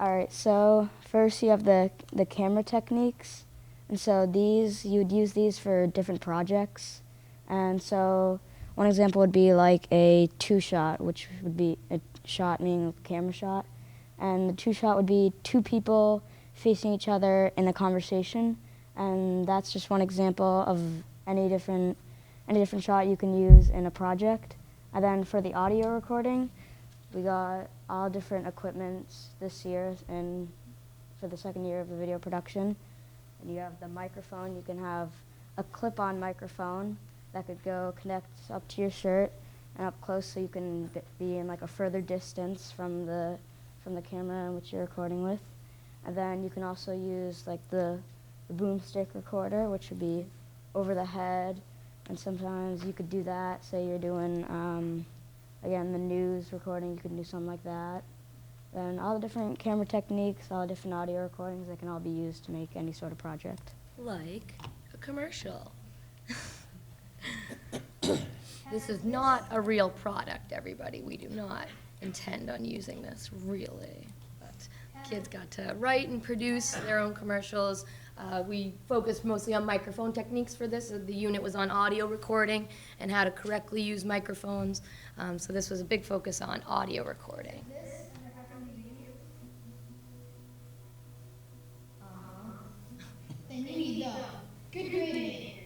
all right, so first you have the camera techniques. And so these, you would use these for different projects. And so one example would be like a two-shot, which would be a shot meaning a camera shot. And the two-shot would be two people facing each other in a conversation. And that's just one example of any different shot you can use in a project. And then for the audio recording, we got all different equipments this year and for the second year of the video production. And you have the microphone. You can have a clip-on microphone that could go connect up to your shirt and up close, so you can be in like a further distance from the camera which you're recording with. And then you can also use like the boomstick recorder, which would be over the head. And sometimes you could do that. Say you're doing again the news recording, you can do something like that. Then all the different camera techniques, all the different audio recordings, they can all be used to make any sort of project. Like a commercial. This is not a real product, everybody. We do not intend on using this, really. But kids got to write and produce their own commercials. We focused mostly on microphone techniques for this. The unit was on audio recording and how to correctly use microphones. So this was a big focus on audio recording. Then you need the good grading.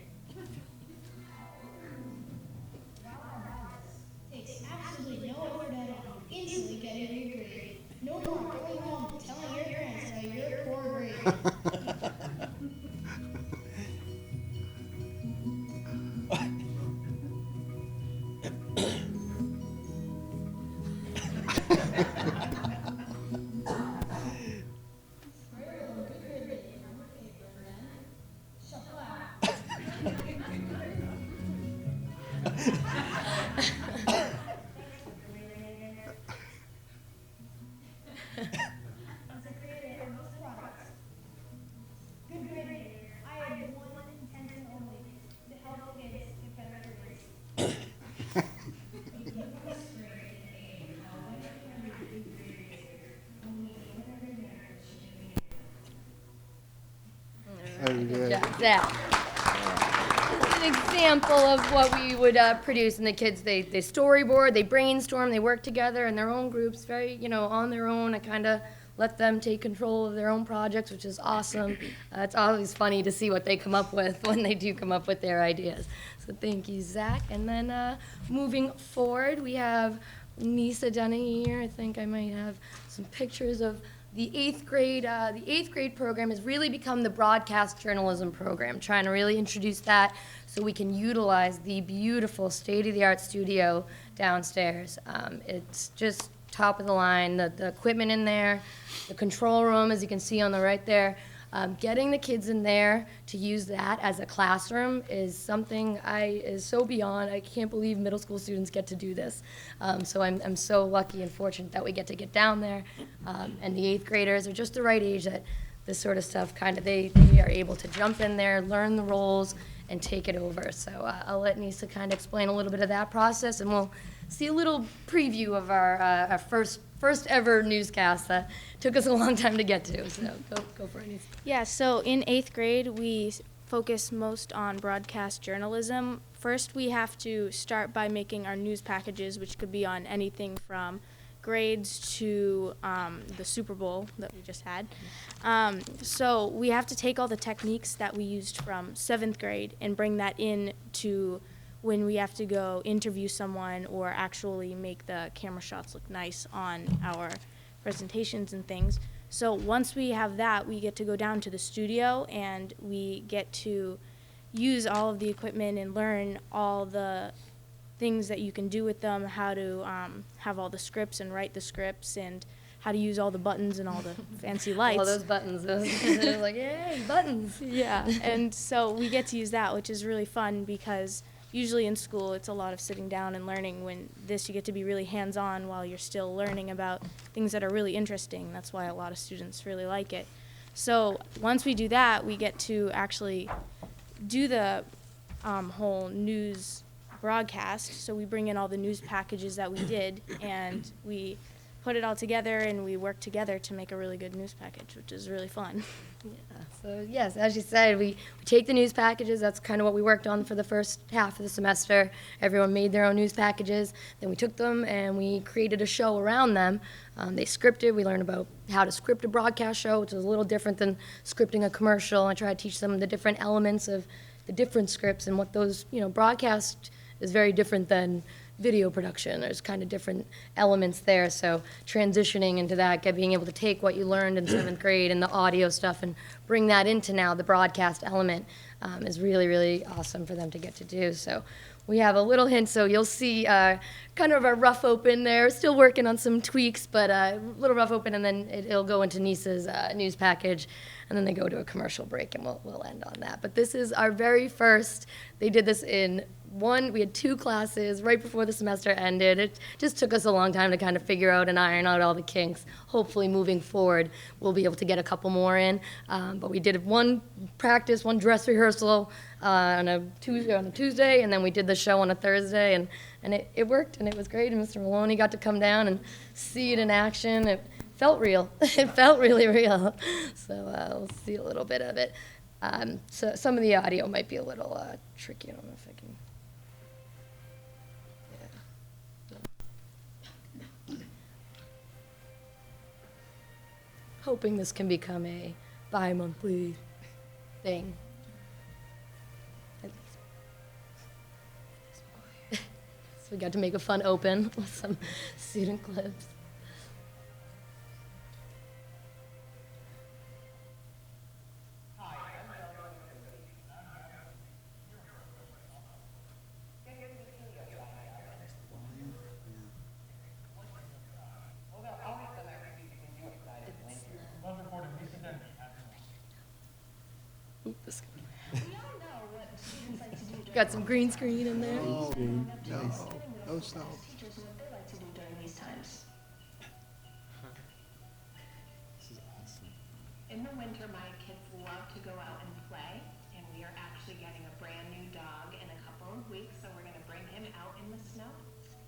Takes absolutely no effort at all. Instantly get a good grade. No more going home and telling your parents about your poor grade. Good grading. I had one intention only, to help kids get better grades. Good job, Zach. This is an example of what we would produce, and the kids, they storyboard, they brainstorm, they work together in their own groups, very, on their own. I kind of let them take control of their own projects, which is awesome. It's always funny to see what they come up with when they do come up with their ideas. So thank you, Zach. And then moving forward, we have Nisa Denny here. I think I might have some pictures of the eighth grade. The eighth grade program has really become the broadcast journalism program, trying to really introduce that so we can utilize the beautiful state-of-the-art studio downstairs. It's just top of the line, the equipment in there, the control room, as you can see on the right there. Getting the kids in there to use that as a classroom is something is so beyond. I can't believe middle school students get to do this. So I'm so lucky and fortunate that we get to get down there. And the eighth graders are just the right age that this sort of stuff they are able to jump in there, learn the roles, and take it over. So I'll let Nisa kind of explain a little bit of that process, and we'll see a little preview of our first ever newscast that took us a long time to get to. So go for it, Nisa. Yeah, so in 8th grade, we focus most on broadcast journalism. First, we have to start by making our news packages, which could be on anything from grades to the Super Bowl that we just had. So we have to take all the techniques that we used from 7th grade and bring that in to when we have to go interview someone or actually make the camera shots look nice on our presentations and things. So once we have that, we get to go down to the studio and we get to use all of the equipment and learn all the things that you can do with them, how to have all the scripts and write the scripts, and how to use all the buttons and all the fancy lights. All those buttons. They're like, yay, buttons. Yeah, and so we get to use that, which is really fun because usually in school it's a lot of sitting down and learning. When this, you get to be really hands-on while you're still learning about things that are really interesting. That's why a lot of students really like it. So once we do that, we get to actually do the whole news broadcast. So we bring in all the news packages that we did, and we put it all together, and we work together to make a really good news package, which is really fun. Yeah, so yes, as you said, we take the news packages. That's kind of what we worked on for the first half of the semester. Everyone made their own news packages. Then we took them and we created a show around them. They scripted. We learned about how to script a broadcast show, which is a little different than scripting a commercial. I try to teach them the different elements of the different scripts and what those, broadcast is very different than video production. There's kind of different elements there. So transitioning into that, being able to take what you learned in 7th grade and the audio stuff and bring that into now the broadcast element is really, really awesome for them to get to do. So we have a little hint. So you'll see kind of a rough open there. Still working on some tweaks, but a little rough open, and then it'll go into Nisa's news package, and then they go to a commercial break, and we'll end on that. But this is our very first. They did this in we had 2 classes right before the semester ended. It just took us a long time to kind of figure out and iron out all the kinks. Hopefully moving forward, we'll be able to get a couple more in. But we did one practice, one dress rehearsal on a Tuesday, and then we did the show on a Thursday, and it worked, and it was great. And Mr. Maloney got to come down and see it in action. It felt real. It felt really real. So we'll see a little bit of it. So some of the audio might be a little tricky. I don't know if I can. Hoping this can become a bi-monthly thing. So we got to make a fun open with some student clips. Got some green screen in there. Oh, nice. Oh, snow. This is awesome. In the winter, my kids love to go out and play, and we are actually getting a brand new dog in a couple of weeks, so we're going to bring him out in the snow.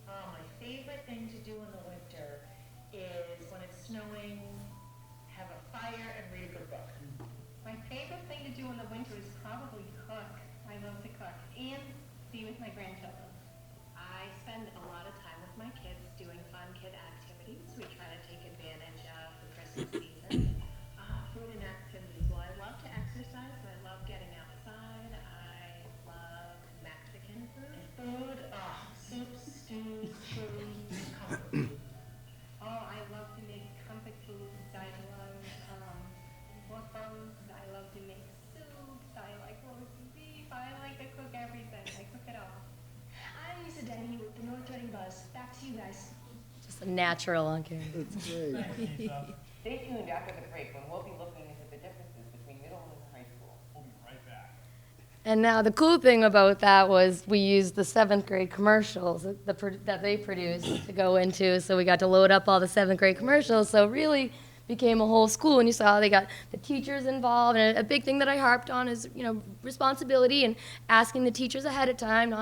My favorite thing to do in the winter is when it's snowing, have a fire and read a good book. My favorite thing to do in the winter is probably cook. I love to cook and be with my grandchildren. I spend a lot of time with my kids doing fun kid activities. We try to take advantage of the Christmas season. Food and activities. Well, I love to exercise, so I love getting outside. I love Mexican food. Soups, stews, chilies, comfort food. Oh, I love to make comfort food. I love waffles. I love to make soups. I like roast beef. I like to cook everything. I cook it all. I'm Lisa Denny with the North Reading Buzz. Back to you guys. Just a natural on camera. That's great. Stay tuned after the break when we'll be looking into the differences between middle and high school. We'll be right back. And now the cool thing about that was we used the 7th grade commercials that they produced to go into. So we got to load up all the 7th grade commercials. So really became a whole school. And you saw they got the teachers involved. And a big thing that I harped on is, responsibility and asking the teachers ahead of time,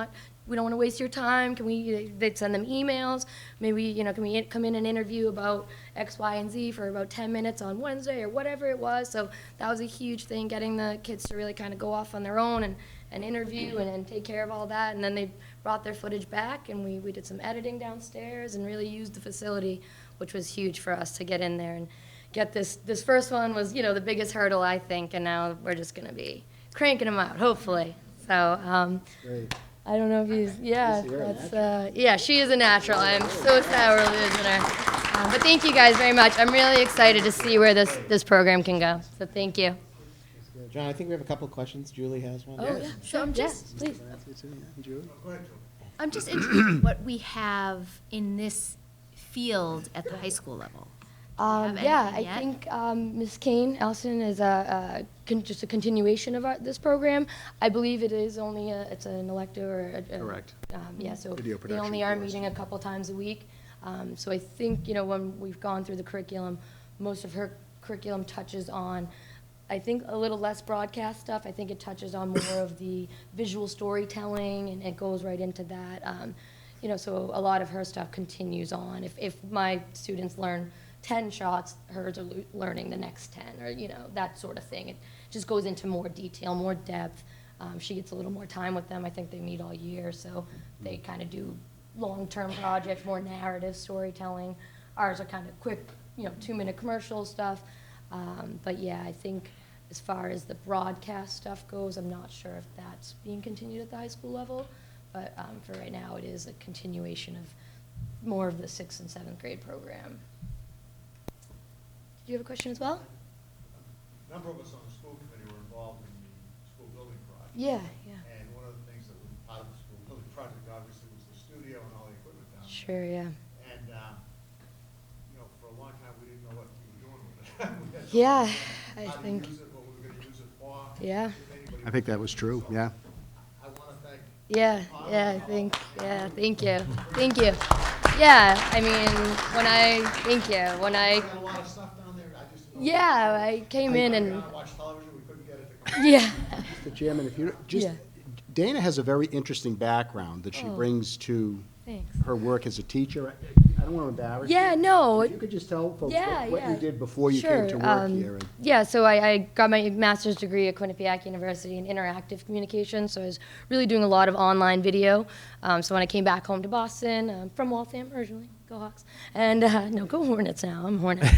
we don't want to waste your time. They'd send them emails. Maybe, can we come in and interview about X, Y, and Z for about 10 minutes on Wednesday or whatever it was. So that was a huge thing, getting the kids to really kind of go off on their own and interview and take care of all that. And then they brought their footage back, and we did some editing downstairs and really used the facility, which was huge for us to get in there and get this. This first one was, the biggest hurdle, I think, and now we're just going to be cranking them out, hopefully. So, Great. I don't know if he's, yeah, Is she a that's, yeah, she is a natural. I'm so sad we're losing her. But thank you guys very much. I'm really excited to see where this program can go. So thank you. John, I think we have a couple of questions. Julie has one. Oh, yeah, So I'm just, please. Julie? I'm just interested in what we have in this field at the high school level. have Yeah, anything I yet? think Ms. Kane, Allison, is just a continuation of this program. I believe it is only it's an elective or Correct. Yeah, so Video they production only are course. meeting a couple times a week. So I think when we've gone through the curriculum, most of her curriculum touches on I think a little less broadcast stuff. I think it touches on more of the visual storytelling, and it goes right into that. So a lot of her stuff continues on. If my students learn 10 shots, hers are learning the next 10, or, that sort of thing. It just goes into more detail, more depth. She gets a little more time with them. I think they meet all year, so they kind of do long-term projects, more narrative storytelling. Ours are kind of quick, 2-minute commercial stuff. But yeah, I think as far as the broadcast stuff goes, I'm not sure if that's being continued at the high school level. But for right now, it is a continuation of more of the 6th and 7th grade program. Do you have a question as well? A number of us on the school committee were involved in the school building project. Yeah. And one of the things that was part of the school building project, obviously, was the studio and all the equipment down there. Sure, yeah. And, for a long time, we didn't know what we were doing with it. We had no Yeah, idea I think. How to use it, what we were going to use it for. Yeah. I think that was true, yeah. I want to thank. Yeah, thank you. Thank you. Yeah, I mean, thank you. We had a lot of stuff down there, I just. Yeah, I came in We and, watched television, we couldn't get it to come. yeah. Mr. Chairman, if you, just, Yeah. Dana has a very interesting background that she Oh, brings to thanks. her work as a teacher. I don't want to embarrass you. Yeah, no. If you could just tell folks Yeah, what yeah. you did before you came to Sure, work here. and- Yeah, so I got my master's degree at Quinnipiac University in interactive communication, so I was really doing a lot of online video. So when I came back home to Boston, from Waltham originally, go Hawks, and, no, go Hornets now, I'm Hornet.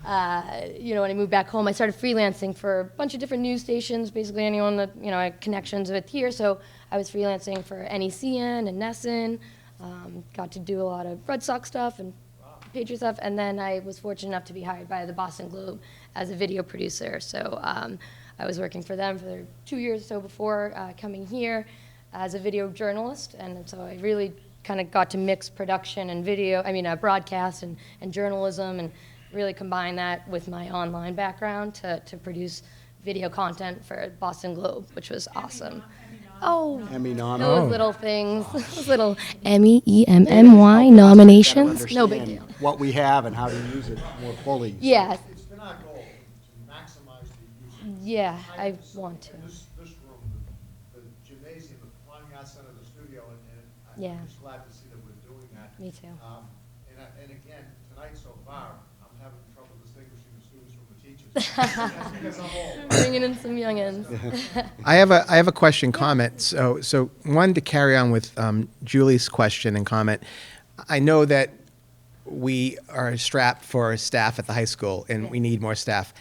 When I moved back home, I started freelancing for a bunch of different news stations, basically anyone that, I had connections with here. So I was freelancing for NECN and Nesson, got to do a lot of Red Sox stuff and Patriot stuff, and then I was fortunate enough to be hired by the Boston Globe as a video producer. So I was working for them for 2 years or so before coming here as a video journalist, and so I really kind of got to mix production and broadcast and journalism, and really combine that with my online background to produce video content for Boston Globe, which was awesome. Oh, Emmy nom. those little things, those little Emmy nominations, no big deal. What we have and how to use it more fully. Yeah, It's been our goal to maximize the use. yeah, I want to. This room, the gymnasium, the Performing Arts Center, the studio, and Yeah. I'm just glad to see that we're doing that. Me too. And again, tonight so far, I'm having trouble distinguishing the students from the teachers. That's because I'm old. Bringing in some youngins. I have a question, comment. So one, to carry on with Julie's question and comment. I know that we are strapped for staff at the high school, and we need more staff.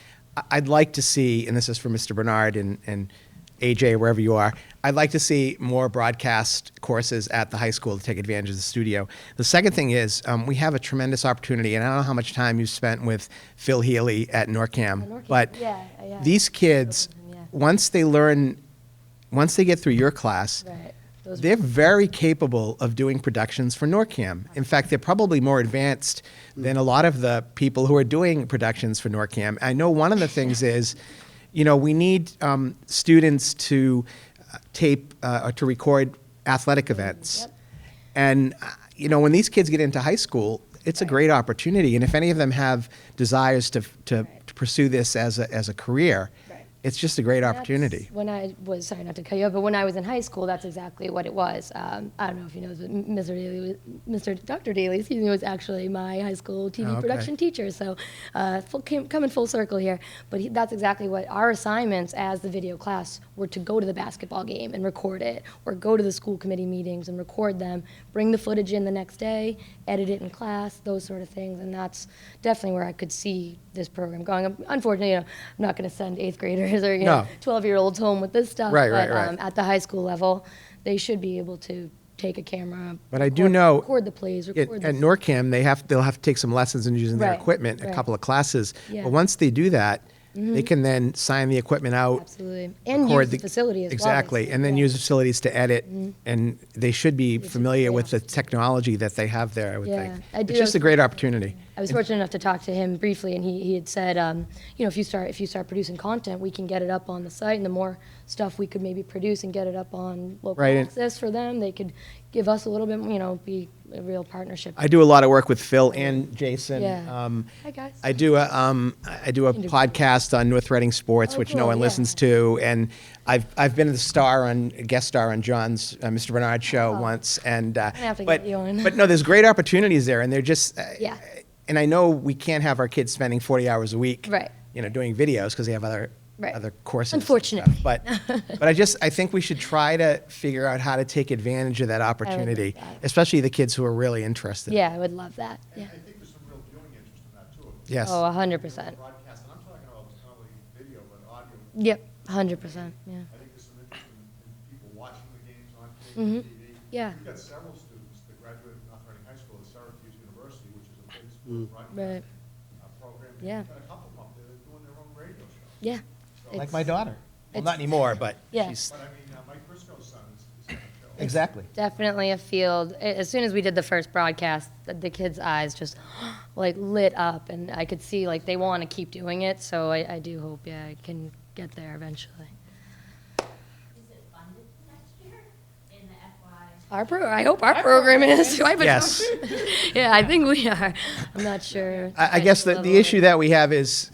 I'd like to see, and this is for Mr. Bernard and AJ, wherever you are, I'd like to see more broadcast courses at the high school to take advantage of the studio. The second thing is, we have a tremendous opportunity, and I don't know how much time you've spent with Phil Healy at NORCAM, but Yeah. these kids, once they get through your class, Right. they're very capable of doing productions for NORCAM. In fact, they're probably more advanced than a lot of the people who are doing productions for NORCAM. I know one of the things is, we need students to tape or to record athletic events. Yep. And, when these kids get into high school, it's a great opportunity. And if any of them have desires to pursue this as a career, it's just a great opportunity. That's when I was, sorry not to cut you off, but when I was in high school, that's exactly what it was. I don't know if you know, but Dr. Daly, was actually my high school TV okay. production teacher. So coming full circle here. But that's exactly what our assignments as the video class were, to go to the basketball game and record it, or go to the school committee meetings and record them, bring the footage in the next day, edit it in class, those sort of things. And that's definitely where I could see this program going. Unfortunately, I'm not going to send 8th graders or No. 12-year-olds home with this stuff. Right, but right. At the high school level, they should be able to take a camera. But I do know record the plays. at Record the NORCAM, they'll have to take some lessons in using their Right, equipment, a right. couple of classes. Yeah. But once they do that, Mhm. they can then sign the equipment out. Absolutely, and record use the facility as exactly, well. and then use facilities to edit, Mhm. and they should be familiar with the technology that they have there, I would Yeah, think. I do It's just a have- great opportunity. I was fortunate enough to talk to him briefly, and he had said, you know, if you start producing content, we can get it up on the site, and the more stuff we could maybe produce and get it up on local Right. access for them, they could give us a little bit, you know, be a real partnership. I do a lot of work with Phil and Jason. Yeah. Hi, guys. I do a podcast on North Reading Sports, Oh, which no cool, one yeah. listens to, and I've been a guest star on John's Mr. Bernard show Oh. once, and have to but get you on. but no, there's great opportunities there, and they're just Yeah. And I know we can't have our kids spending 40 hours a week, Right. you know, doing videos because they have other Right. other courses. and Unfortunately. stuff. But I think we should try to figure out how to take advantage of that opportunity, that. especially the kids who are really interested. Yeah, I would love that. Yeah. I think there's some real viewing interest in that too. Yes. Oh, 100%. Broadcast, and I'm talking about not only video, but audio. Yep, 100%. Yeah. I think there's some interest in people watching the games on Mhm. TV. Yeah. We've got several students that graduated from North Reading High School at Syracuse University, which is a big Mm. school broadcast Right. program. And Yeah. we've got a couple of them, they're doing their own radio show. Yeah. Like It's- my daughter. Well, not anymore, but Yeah. she's But I mean, Mike Briscoe's son is on the show. exactly. Definitely a field. As soon as we did the first broadcast, the kids' eyes just like lit up, and I could see like they want to keep doing it. So I do hope, yeah, I can get there eventually. Is it funded next year in the FY? I hope our program is. Do I have a Yes. Yeah, I think we are. I'm not sure. I guess the issue that we have is,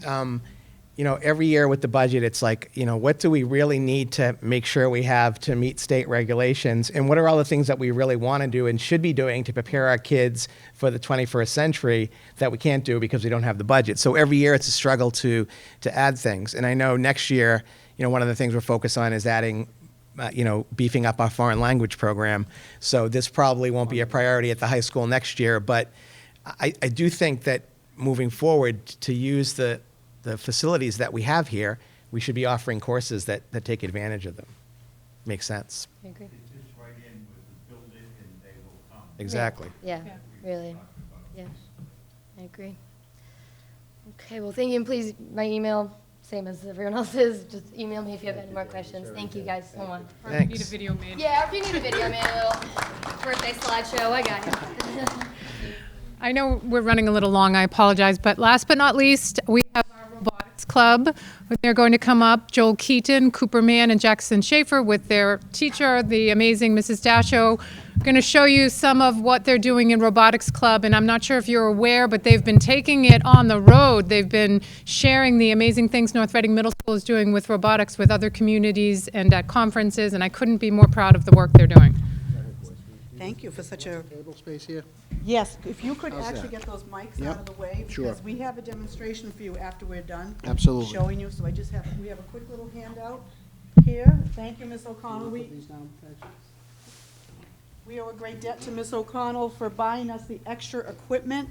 you know, every year with the budget, it's like, you know, what do we really need to make sure we have to meet state regulations? And what are all the things that we really want to do and should be doing to prepare our kids for the 21st century that we can't do because we don't have the budget? So every year it's a struggle to add things. And I know next year, you know, one of the things we're focused on is adding, you know, beefing up our foreign language program. So this probably won't be a priority at the high school next year, but I do think that moving forward to use the facilities that we have here, we should be offering courses that take advantage of them. Makes sense. I agree. It's right in with build it and they will come. Exactly. Yeah, really. Yeah, I agree. Okay, well, thank you, and please, my email, same as everyone else's, just email me if you have any more questions. Thank you guys so much. Or if you need a Thanks. video made. Yeah, if you need a video, man, a little birthday slideshow, I got you. I know we're running a little long, I apologize, but last but not least, we have our robotics club. They're going to come up, Joel Keaton, Cooper Mann, and Jackson Schaefer with their teacher, the amazing Mrs. Dasho. Going to show you some of what they're doing in robotics club, and I'm not sure if you're aware, but they've been taking it on the road. They've been sharing the amazing things North Reading Middle School is doing with robotics with other communities and at conferences, and I couldn't be more proud of the work they're doing. Thank you for such a, Table space here? yes, if you could How's actually that? get those mics Yep, out of the way. sure. Because we have a demonstration for you after we're done. Absolutely. Showing you, so we have a quick little handout here. Thank you, Ms. O'Connell. We owe a great debt to Ms. O'Connell for buying us the extra equipment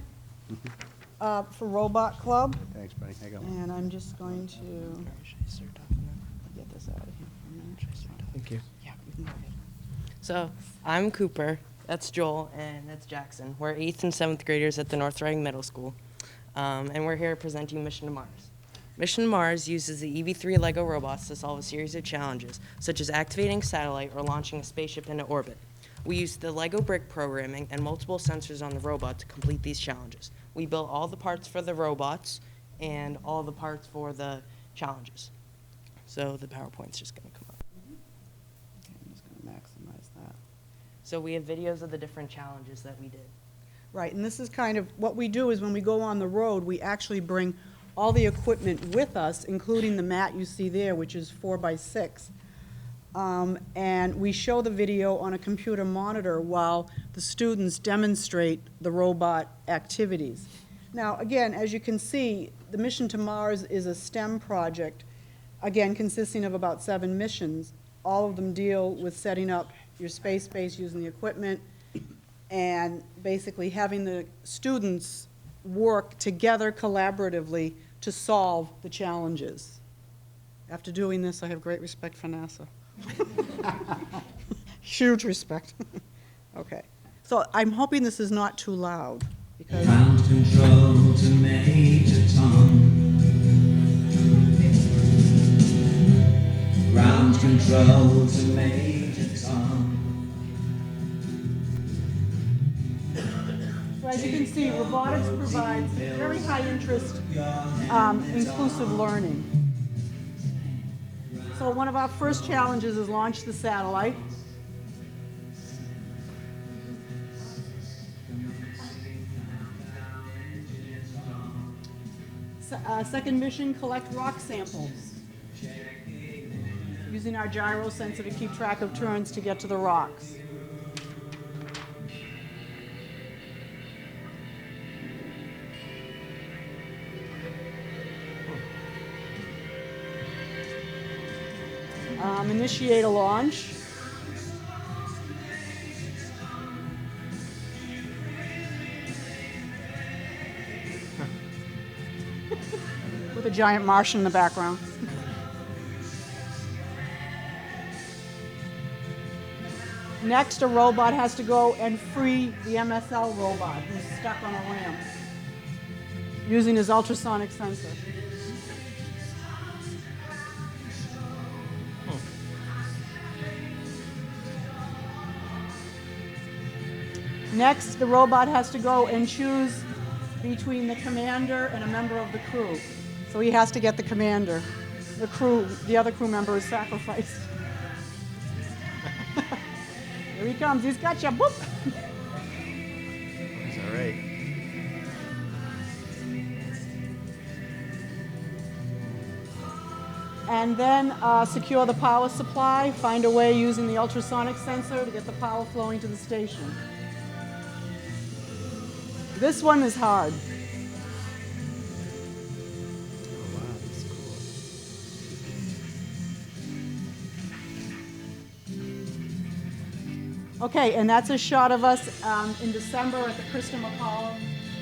for Robot Club. Thanks, buddy. Hang on. And I'm just going to get this out of here for a minute. Thank you. Yeah, you can go ahead. So, I'm Cooper, that's Joel, and that's Jackson. We're 8th and 7th graders at the North Reading Middle School, and we're here presenting Mission to Mars. Mission to Mars uses the EV3 LEGO robots to solve a series of challenges, such as activating a satellite or launching a spaceship into orbit. We use the LEGO brick programming and multiple sensors on the robot to complete these challenges. We built all the parts for the robots and all the parts for the challenges. So the PowerPoint's just going to come up. Okay, I'm just going to maximize that. So we have videos of the different challenges that we did. Right, and this is kind of, what we do is when we go on the road, we actually bring all the equipment with us, including the mat you see there, which is 4x6. And we show the video on a computer monitor while the students demonstrate the robot activities. Now, again, as you can see, the Mission to Mars is a STEM project, again, consisting of about 7 missions. All of them deal with setting up your space base using the equipment and basically having the students work together collaboratively to solve the challenges. After doing this, I have great respect for NASA. Huge respect. Okay. So I'm hoping this is not too loud because Ground control to Major Tom. Ground control to Major Tom. so as you can see, robotics provides very high interest, inclusive learning. So one of our first challenges is launch the satellite. Second mission, collect rock samples. Using our gyro sensor to keep track of turns to get to the rocks. Initiate a launch. With a giant Martian in the background. Next, a robot has to go and free the MSL robot who's stuck on a ramp using his ultrasonic sensor. Next, the robot has to go and choose between the commander and a member of the crew. So he has to get the commander. The other crew member is sacrificed. Here he comes. He's got you. Boop. That's all right. And then secure the power supply. Find a way using the ultrasonic sensor to get the power flowing to the station. This one is hard. Okay, and that's a shot of us in December at the Krista McCall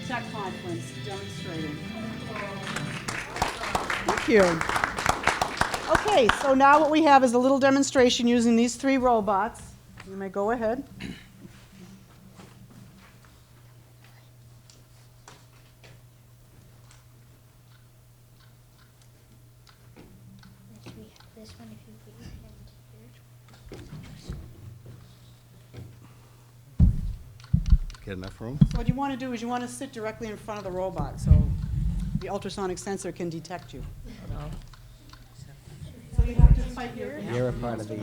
Tech Conference demonstrating. Thank you. Okay, so now what we have is a little demonstration using these 3 robots. You may go ahead. Get enough room? So what you want to do is you want to sit directly in front of the robot so the ultrasonic sensor can detect you. So you have to fight your... You're a part of the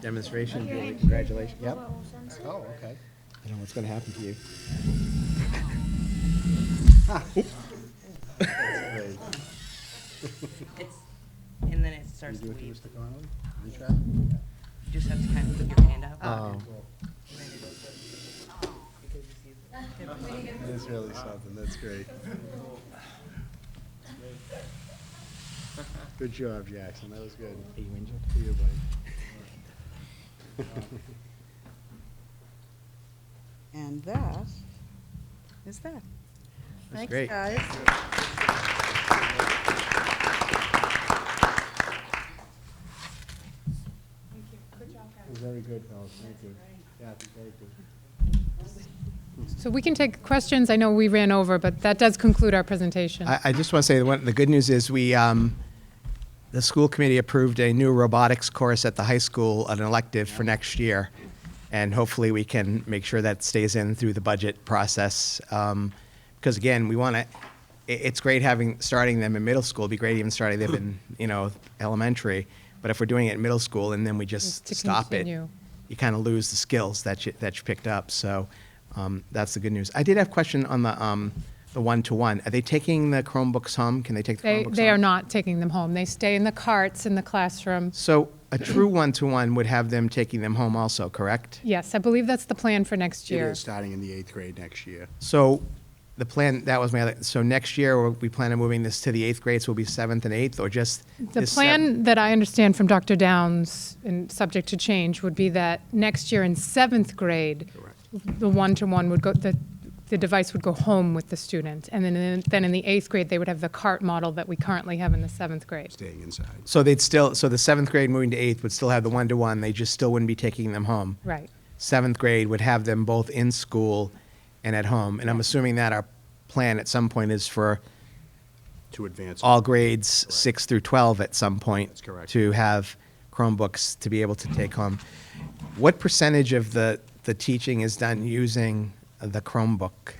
demonstration. Congratulations. Yep. Oh, okay. I don't know what's going to happen to you. It's, and then it starts to You do it weave. to Mr. Connolly? You try? You just have to kind of put your hand out. Oh. That's really something. That's great. Good job, Jackson. That was good. Are you injured? For you, buddy. And that is that. That's Thanks, great. guys. Very good, fellas. Thank you. Yeah, very good. So we can take questions. I know we ran over, but that does conclude our presentation. I just want to say the good news is the school committee approved a new robotics course at the high school, an elective for next year. And hopefully we can make sure that stays in through the budget process. Because again, we want to, it's great starting them in middle school. It'd be great even starting them in, elementary. But if we're doing it in middle school and then we just To stop continue. it, you kind of lose the skills that you picked up. So that's the good news. I did have a question on the one-to-one. Are they taking the Chromebooks home? Can they take the Chromebooks home? They are not taking them home. They stay in the carts in the classroom. So a true one-to-one would have them taking them home also, correct? Yes, I believe that's the plan for next It year. is starting in the 8th grade next year. So the plan, that was my other, so next year we plan on moving this to the 8th grade, so it'll be 7th and 8th, or just? The this plan that I understand from Dr. Downs, and subject to change, would be that next year in 7th grade, the one-to-one would go, the device would go home with the student. And then in the 8th grade, they would have the cart model that we currently have in the 7th grade. Staying inside. So they'd still, so the 7th grade moving to 8th would still have the one-to-one, they just still wouldn't be taking them home? Right. 7th grade would have them both in school and at home. And I'm assuming that our plan at some point is for To advance. all grades 6 through 12 at some point. That's correct. To have Chromebooks to be able to take home. What percentage of the teaching is done using the Chromebook?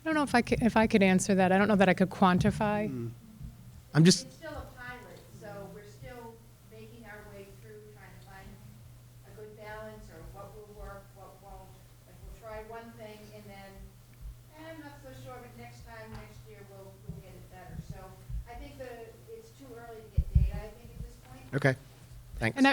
I don't know if I could answer that. I don't know that I could quantify. I'm just, It's still a pilot, so we're still making our way through, trying to find a good balance or what will work, what won't. Like, we'll try one thing and then, I'm not so sure, but next year, we'll get it better. So I think it's too early to get data, I think, at this point. okay, thanks. And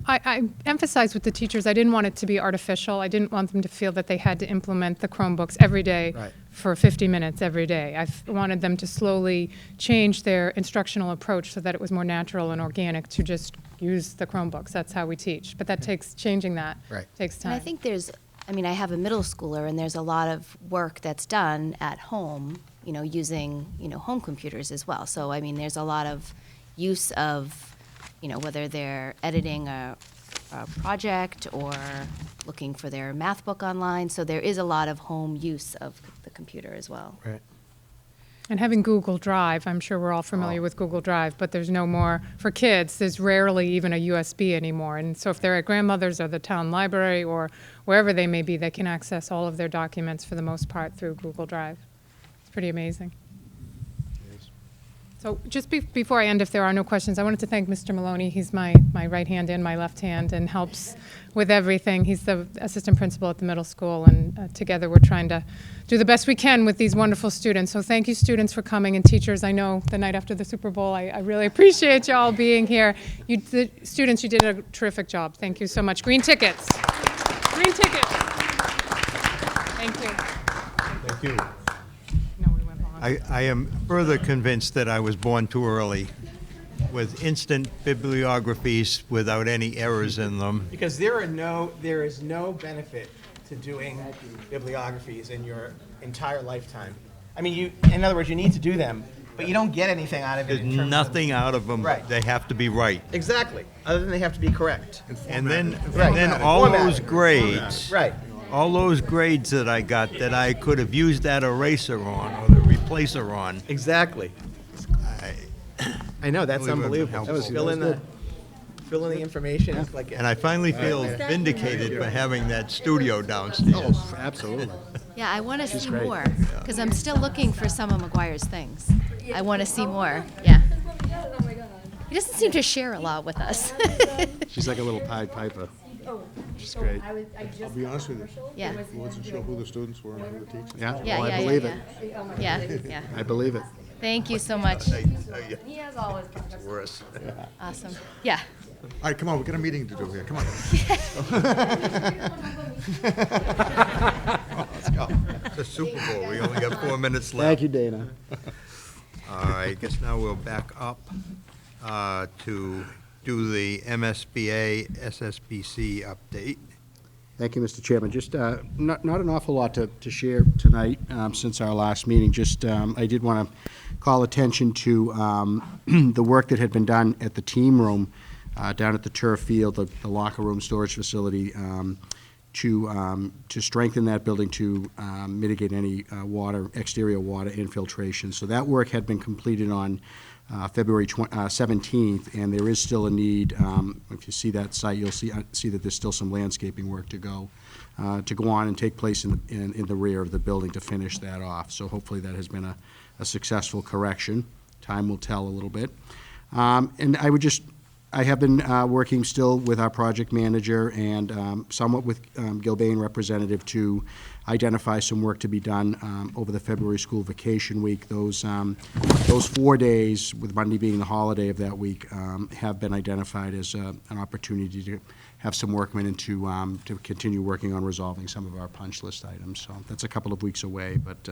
I emphasized with the teachers, I didn't want it to be artificial. I didn't want them to feel that they had to implement the Chromebooks every day Right. for 50 minutes every day. I wanted them to slowly change their instructional approach so that it was more natural and organic to just use the Chromebooks. That's how we teach. But that takes, changing that Right. takes time. And I think I have a middle schooler, and there's a lot of work that's done at home, using, home computers as well. So, there's a lot of use of, whether they're editing a project or looking for their math book online. So there is a lot of home use of the computer as well. Right. And having Google Drive, I'm sure we're all familiar with Google Drive, but there's no more, for kids, there's rarely even a USB anymore. And so if they're at grandmother's or the town library or wherever they may be, they can access all of their documents for the most part through Google Drive. It's pretty amazing. So just before I end, if there are no questions, I wanted to thank Mr. Maloney. He's my right hand and my left hand and helps with everything. He's the assistant principal at the middle school, and together we're trying to do the best we can with these wonderful students. So thank you, students, for coming, and teachers. I know the night after the Super Bowl, I really appreciate you all being here. The students, you did a terrific job. Thank you so much. Green tickets. Green tickets. Thank you. Thank you. I am further convinced that I was born too early, with instant bibliographies without any errors in them. Because there is no benefit to doing bibliographies in your entire lifetime. In other words, you need to do them, but you don't get anything out of it. There's nothing out of them. Right. They have to be right. Exactly, other than they have to be correct. And then Right. all those Formatted. grades. Right. All those grades that I got that I could have used that eraser on or the replacer on. Exactly. I know, that's Really would've been unbelievable. helpful. Fill in the information. It's like And I finally feel vindicated for having that studio downstairs. Oh, absolutely. Yeah, I want to She's see great. more, because I'm still looking for some of McGuire's things. I want to see more, yeah. He doesn't seem to share a lot with us. She's like a little Pied Piper. She's great. I'll be honest with you. Yeah. I wasn't sure who the students were and who the teachers were. Yeah, Yeah, well, yeah, I yeah, believe yeah. it. Yeah, yeah. I believe it. Thank you so much. He has always It's worse. Awesome. Yeah. All right, come on, we've got a meeting to do here, come on. Let's go. It's a Super Bowl. We only got 4 minutes left. Thank you, Dana. All right, I guess now we'll back up to do the MSBA SSBC update. Thank you, Mr. Chairman. Just not an awful lot to share tonight since our last meeting. Just I did want to call attention to the work that had been done at the team room down at the turf field, the locker room storage facility, to strengthen that building to mitigate any exterior water infiltration. So that work had been completed on February 17th, and there is still a need. If you see that site, you'll see that there's still some landscaping work to go on and take place in the rear of the building to finish that off. So hopefully that has been a successful correction. Time will tell a little bit. And I have been working still with our project manager and somewhat with Gilbane representative to identify some work to be done over the February school vacation week. Those 4 days, with Monday being the holiday of that week, have been identified as an opportunity to have some workmen and to continue working on resolving some of our punch list items. So that's a couple of weeks away, but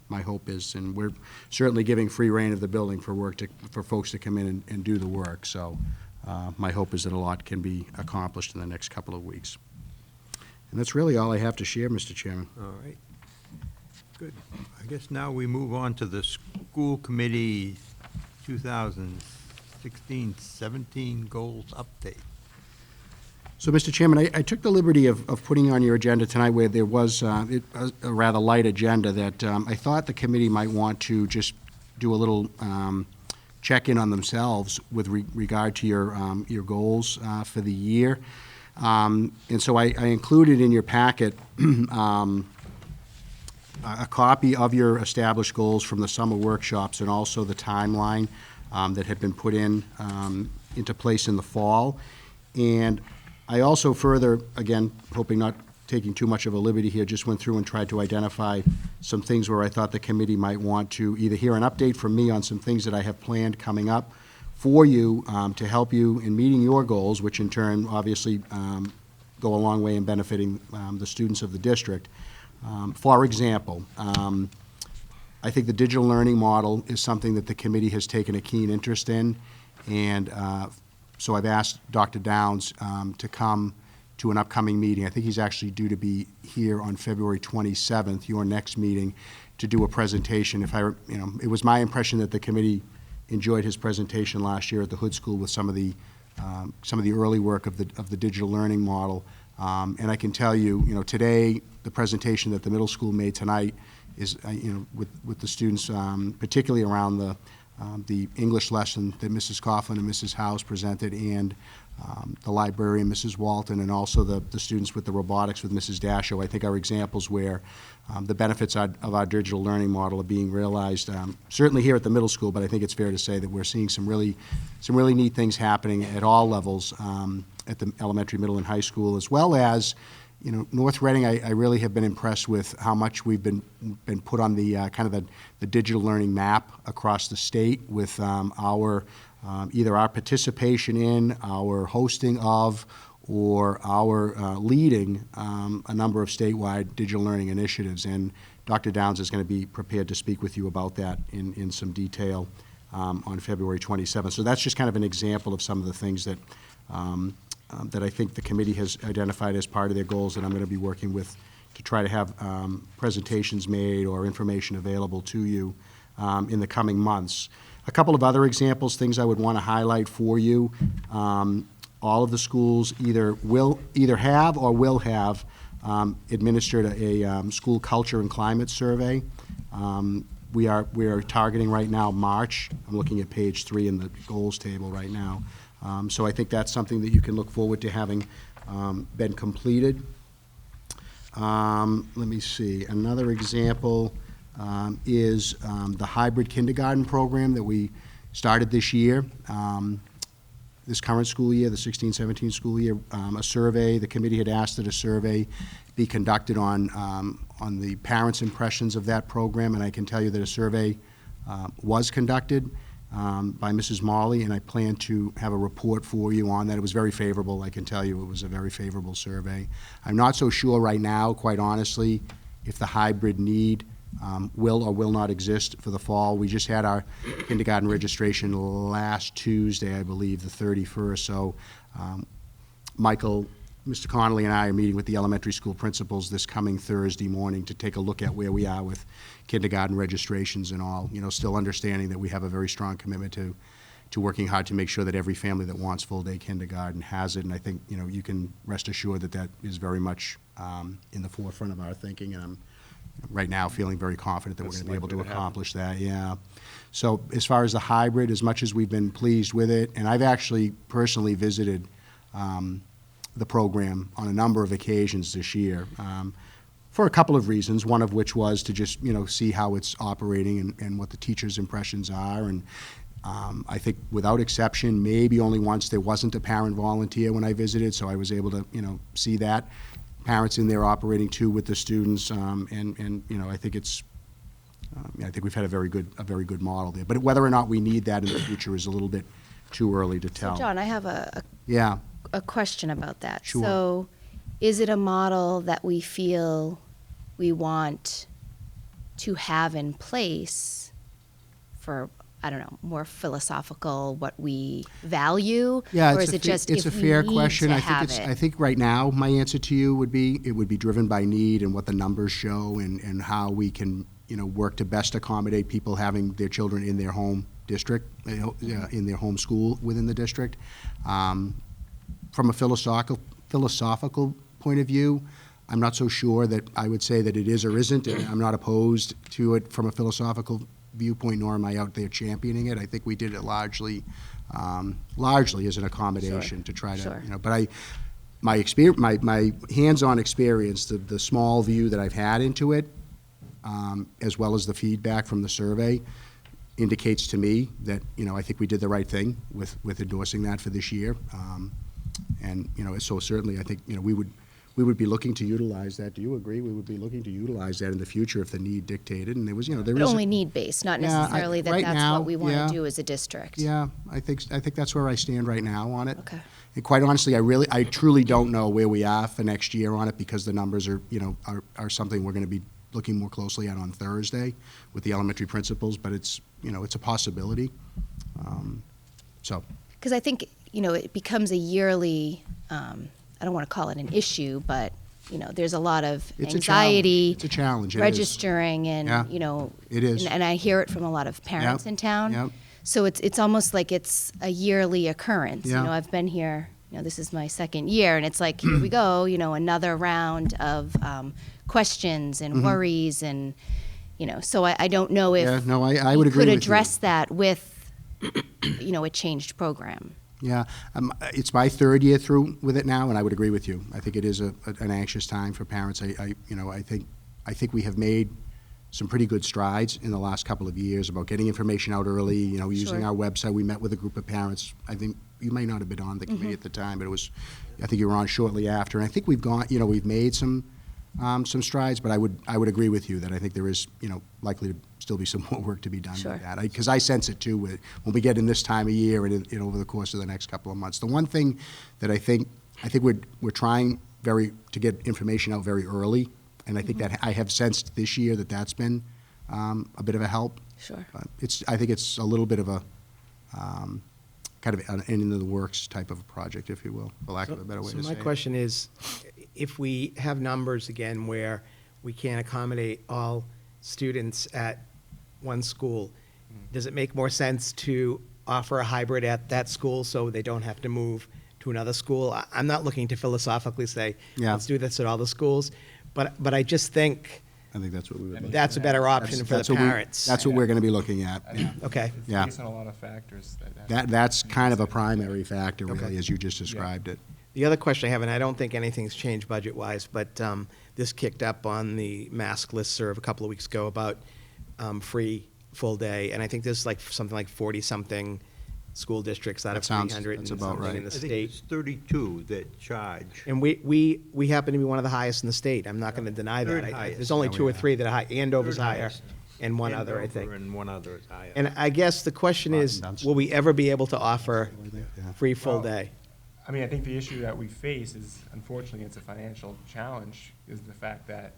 my hope is, and we're certainly giving free rein of the building for folks to come in and do the work. So my hope is that a lot can be accomplished in the next couple of weeks. And that's really all I have to share, Mr. Chairman. All right. Good. I guess now we move on to the school committee 2016-17 goals update. So, Mr. Chairman, I took the liberty of putting on your agenda tonight where there was a rather light agenda that I thought the committee might want to just do a little check-in on themselves with regard to your goals for the year. And so I included in your packet a copy of your established goals from the summer workshops and also the timeline that had been put in into place in the fall. And I also further, again, hoping not taking too much of a liberty here, just went through and tried to identify some things where I thought the committee might want to either hear an update from me on some things that I have planned coming up for you to help you in meeting your goals, which in turn obviously go a long way in benefiting the students of the district. For example, I think the digital learning model is something that the committee has taken a keen interest in, and so I've asked Dr. Downs to come to an upcoming meeting. I think he's actually due to be here on February 27th, your next meeting, to do a presentation. It was my impression that the committee enjoyed his presentation last year at the Hood School with some of the early work of the digital learning model. And I can tell you, today, the presentation that the middle school made tonight is, with the students, particularly around the English lesson that Mrs. Coughlin and Mrs. House presented, and the librarian, Mrs. Walton, and also the students with the robotics with Mrs. Dasho, I think are examples where the benefits of our digital learning model are being realized, certainly here at the middle school, but I think it's fair to say that we're seeing some really neat things happening at all levels at the elementary, middle, and high school, as well as, North Reading. I really have been impressed with how much we've been put on the kind of the digital learning map across the state with our either our participation in, our hosting of, or our leading a number of statewide digital learning initiatives. And Dr. Downs is going to be prepared to speak with you about that in some detail on February 27th. So that's just kind of an example of some of the things that that I think the committee has identified as part of their goals that I'm going to be working with to try to have presentations made or information available to you in the coming months. A couple of other examples, things I would want to highlight for you. All of the schools either have or will have administered a school culture and climate survey. We are targeting right now March. I'm looking at page 3 in the goals table right now. So I think that's something that you can look forward to having been completed. Let me see. Another example is the hybrid kindergarten program that we started this year, this current school year, the 16-17 school year. A survey, the committee had asked that a survey be conducted on the parents' impressions of that program, and I can tell you that a survey was conducted by Mrs. Molly, and I plan to have a report for you on that. It was very favorable. I can tell you it was a very favorable survey. I'm not so sure right now, quite honestly, if the hybrid need will or will not exist for the fall. We just had our kindergarten registration last Tuesday, I believe, the 31st. So Michael, Mr. Connolly and I are meeting with the elementary school principals this coming Thursday morning to take a look at where we are with kindergarten registrations and all, still understanding that we have a very strong commitment to working hard to make sure that every family that wants full-day kindergarten has it. And I think, you can rest assured that is very much in the forefront of our thinking, and I'm right now feeling very confident that we're going to be able to accomplish that. Yeah. So as far as the hybrid, as much as we've been pleased with it, and I've actually personally visited the program on a number of occasions this year for a couple of reasons, one of which was to just, see how it's operating and what the teachers' impressions are. And I think without exception, maybe only once there wasn't a parent volunteer when I visited, so I was able to, see that. Parents in there operating too with the students, and I think it's, I think we've had a very good model there. But whether or not we need that in the future is a little bit too early to tell. So John, I have a question about that. Sure. So is it a model that we feel we want to have in place for, I don't know, more philosophical, what we value? Yeah, or is it just it's if a fair we need question. to I have think it? I think right now my answer to you would be it would be driven by need and what the numbers show and how we can work to best accommodate people having their children in their home district, in their home school within the district. From a philosophical point of view, I'm not so sure that I would say that it is or isn't, and I'm not opposed to it from a philosophical viewpoint, nor am I out there championing it. I think we did it largely as an accommodation to try to, but my hands-on experience, the small view that I've had into it, as well as the feedback from the survey, indicates to me that, I think we did the right thing with endorsing that for this year. And, so certainly, I think, we would be looking to utilize that. Do you agree? We would be looking to utilize that in the future if the need dictated, and there was, there But is. only need-based, not Yeah, necessarily that right that's now, what we want yeah. to do as a district. Yeah, I think that's where I stand right now on it. Okay. And quite honestly, I truly don't know where we are for next year on it, because the numbers are, are something we're gonna be looking more closely at on Thursday with the elementary principals, but it's, it's a possibility. So, Because I think, it becomes a yearly, I don't want to call it an issue, but, there's a lot of It's a anxiety. challenge. It's a challenge. It is. Registering and, Yeah. It is. And I hear it from a lot of parents Yep. in town. Yep. So it's almost like it's a yearly occurrence. Yeah. I've been here, this is my second year, and it's like, here we go, another round of questions and Mhm. worries and, so I don't know if Yeah, no, I would you agree could with you. address that with, a changed program. yeah, it's my third year through with it now, and I would agree with you. I think it is an anxious time for parents. I think we have made some pretty good strides in the last couple of years about getting information out early, using Sure. our website. We met with a group of parents. I think you may not have been on the committee Mhm. at the time, but I think you were on shortly after. And I think we've made some strides, but I would agree with you that I think there is, likely to still be some more work to be done Sure. with that. Because I sense it too when we get in this time of year and over the course of the next couple of months. The one thing that I think we're trying to get information out very early, and I think that I have sensed this year that's been a bit of a help. Sure. But I think it's a little bit of a kind of an in the works type of a project, if you will, for lack of a better way to say So my it. question is, if we have numbers again where we can't accommodate all students at one school, does it make more sense to offer a hybrid at that school so they don't have to move to another school? I'm not looking to philosophically say, Yeah. let's do this at all the schools, but I just think I think that's what we would. that's a better option for the parents. That's what we're going to be looking at. Yeah. Okay. Yeah. Based on a lot of factors. That's kind of a primary factor, really, Okay. as you just described it. The other question I have, and I don't think anything's changed budget-wise, but this kicked up on the mask listserv a couple of weeks ago about free full day, and I think there's something like 40-something school districts out of 300 that's and about something right. in the I think state. it's 32 that charge. And we happen to be one of the highest in the state. I'm not going to deny Third that. highest. There's only Yeah, two we or are. three that are high. Andover's Third higher, highest. and one other, I think. Andover and one other is higher. And I guess the question is, will we ever be able to offer free full Well, day? I mean, I think the issue that we face is, unfortunately, it's a financial challenge, is the fact that,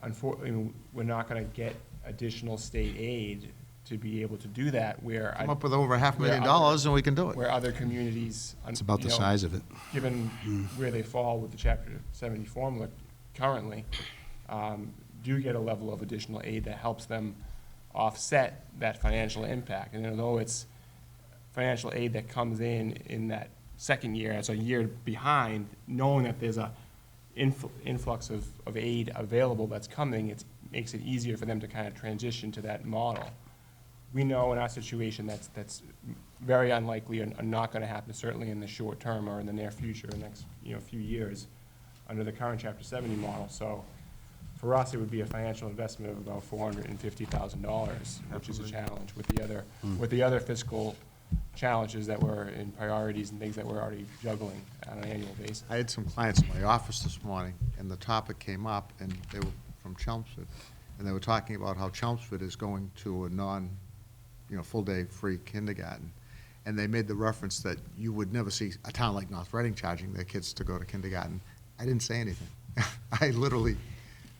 unfortunately, we're not going to get additional state aid to be able to do that, where. Come up with over $500,000 where and we can do it. Where other communities. It's about the size of it. Given where they fall with the Chapter 70 formula currently, do get a level of additional aid that helps them offset that financial impact. And although it's financial aid that comes in that second year, as a year behind, knowing that there's a influx of aid available that's coming, it makes it easier for them to kind of transition to that model. We know in our situation that's very unlikely and not going to happen, certainly in the short term or in the near future, the next few years, under the current Chapter 70 model. So for us, it would be a financial investment of about $450,000, which is a challenge with the other fiscal challenges that were in priorities and things that we're already juggling on an annual basis. I had some clients in my office this morning, and the topic came up, and they were from Chelmsford, and they were talking about how Chelmsford is going to a full-day free kindergarten. And they made the reference that you would never see a town like North Reading charging their kids to go to kindergarten. I didn't say anything. I literally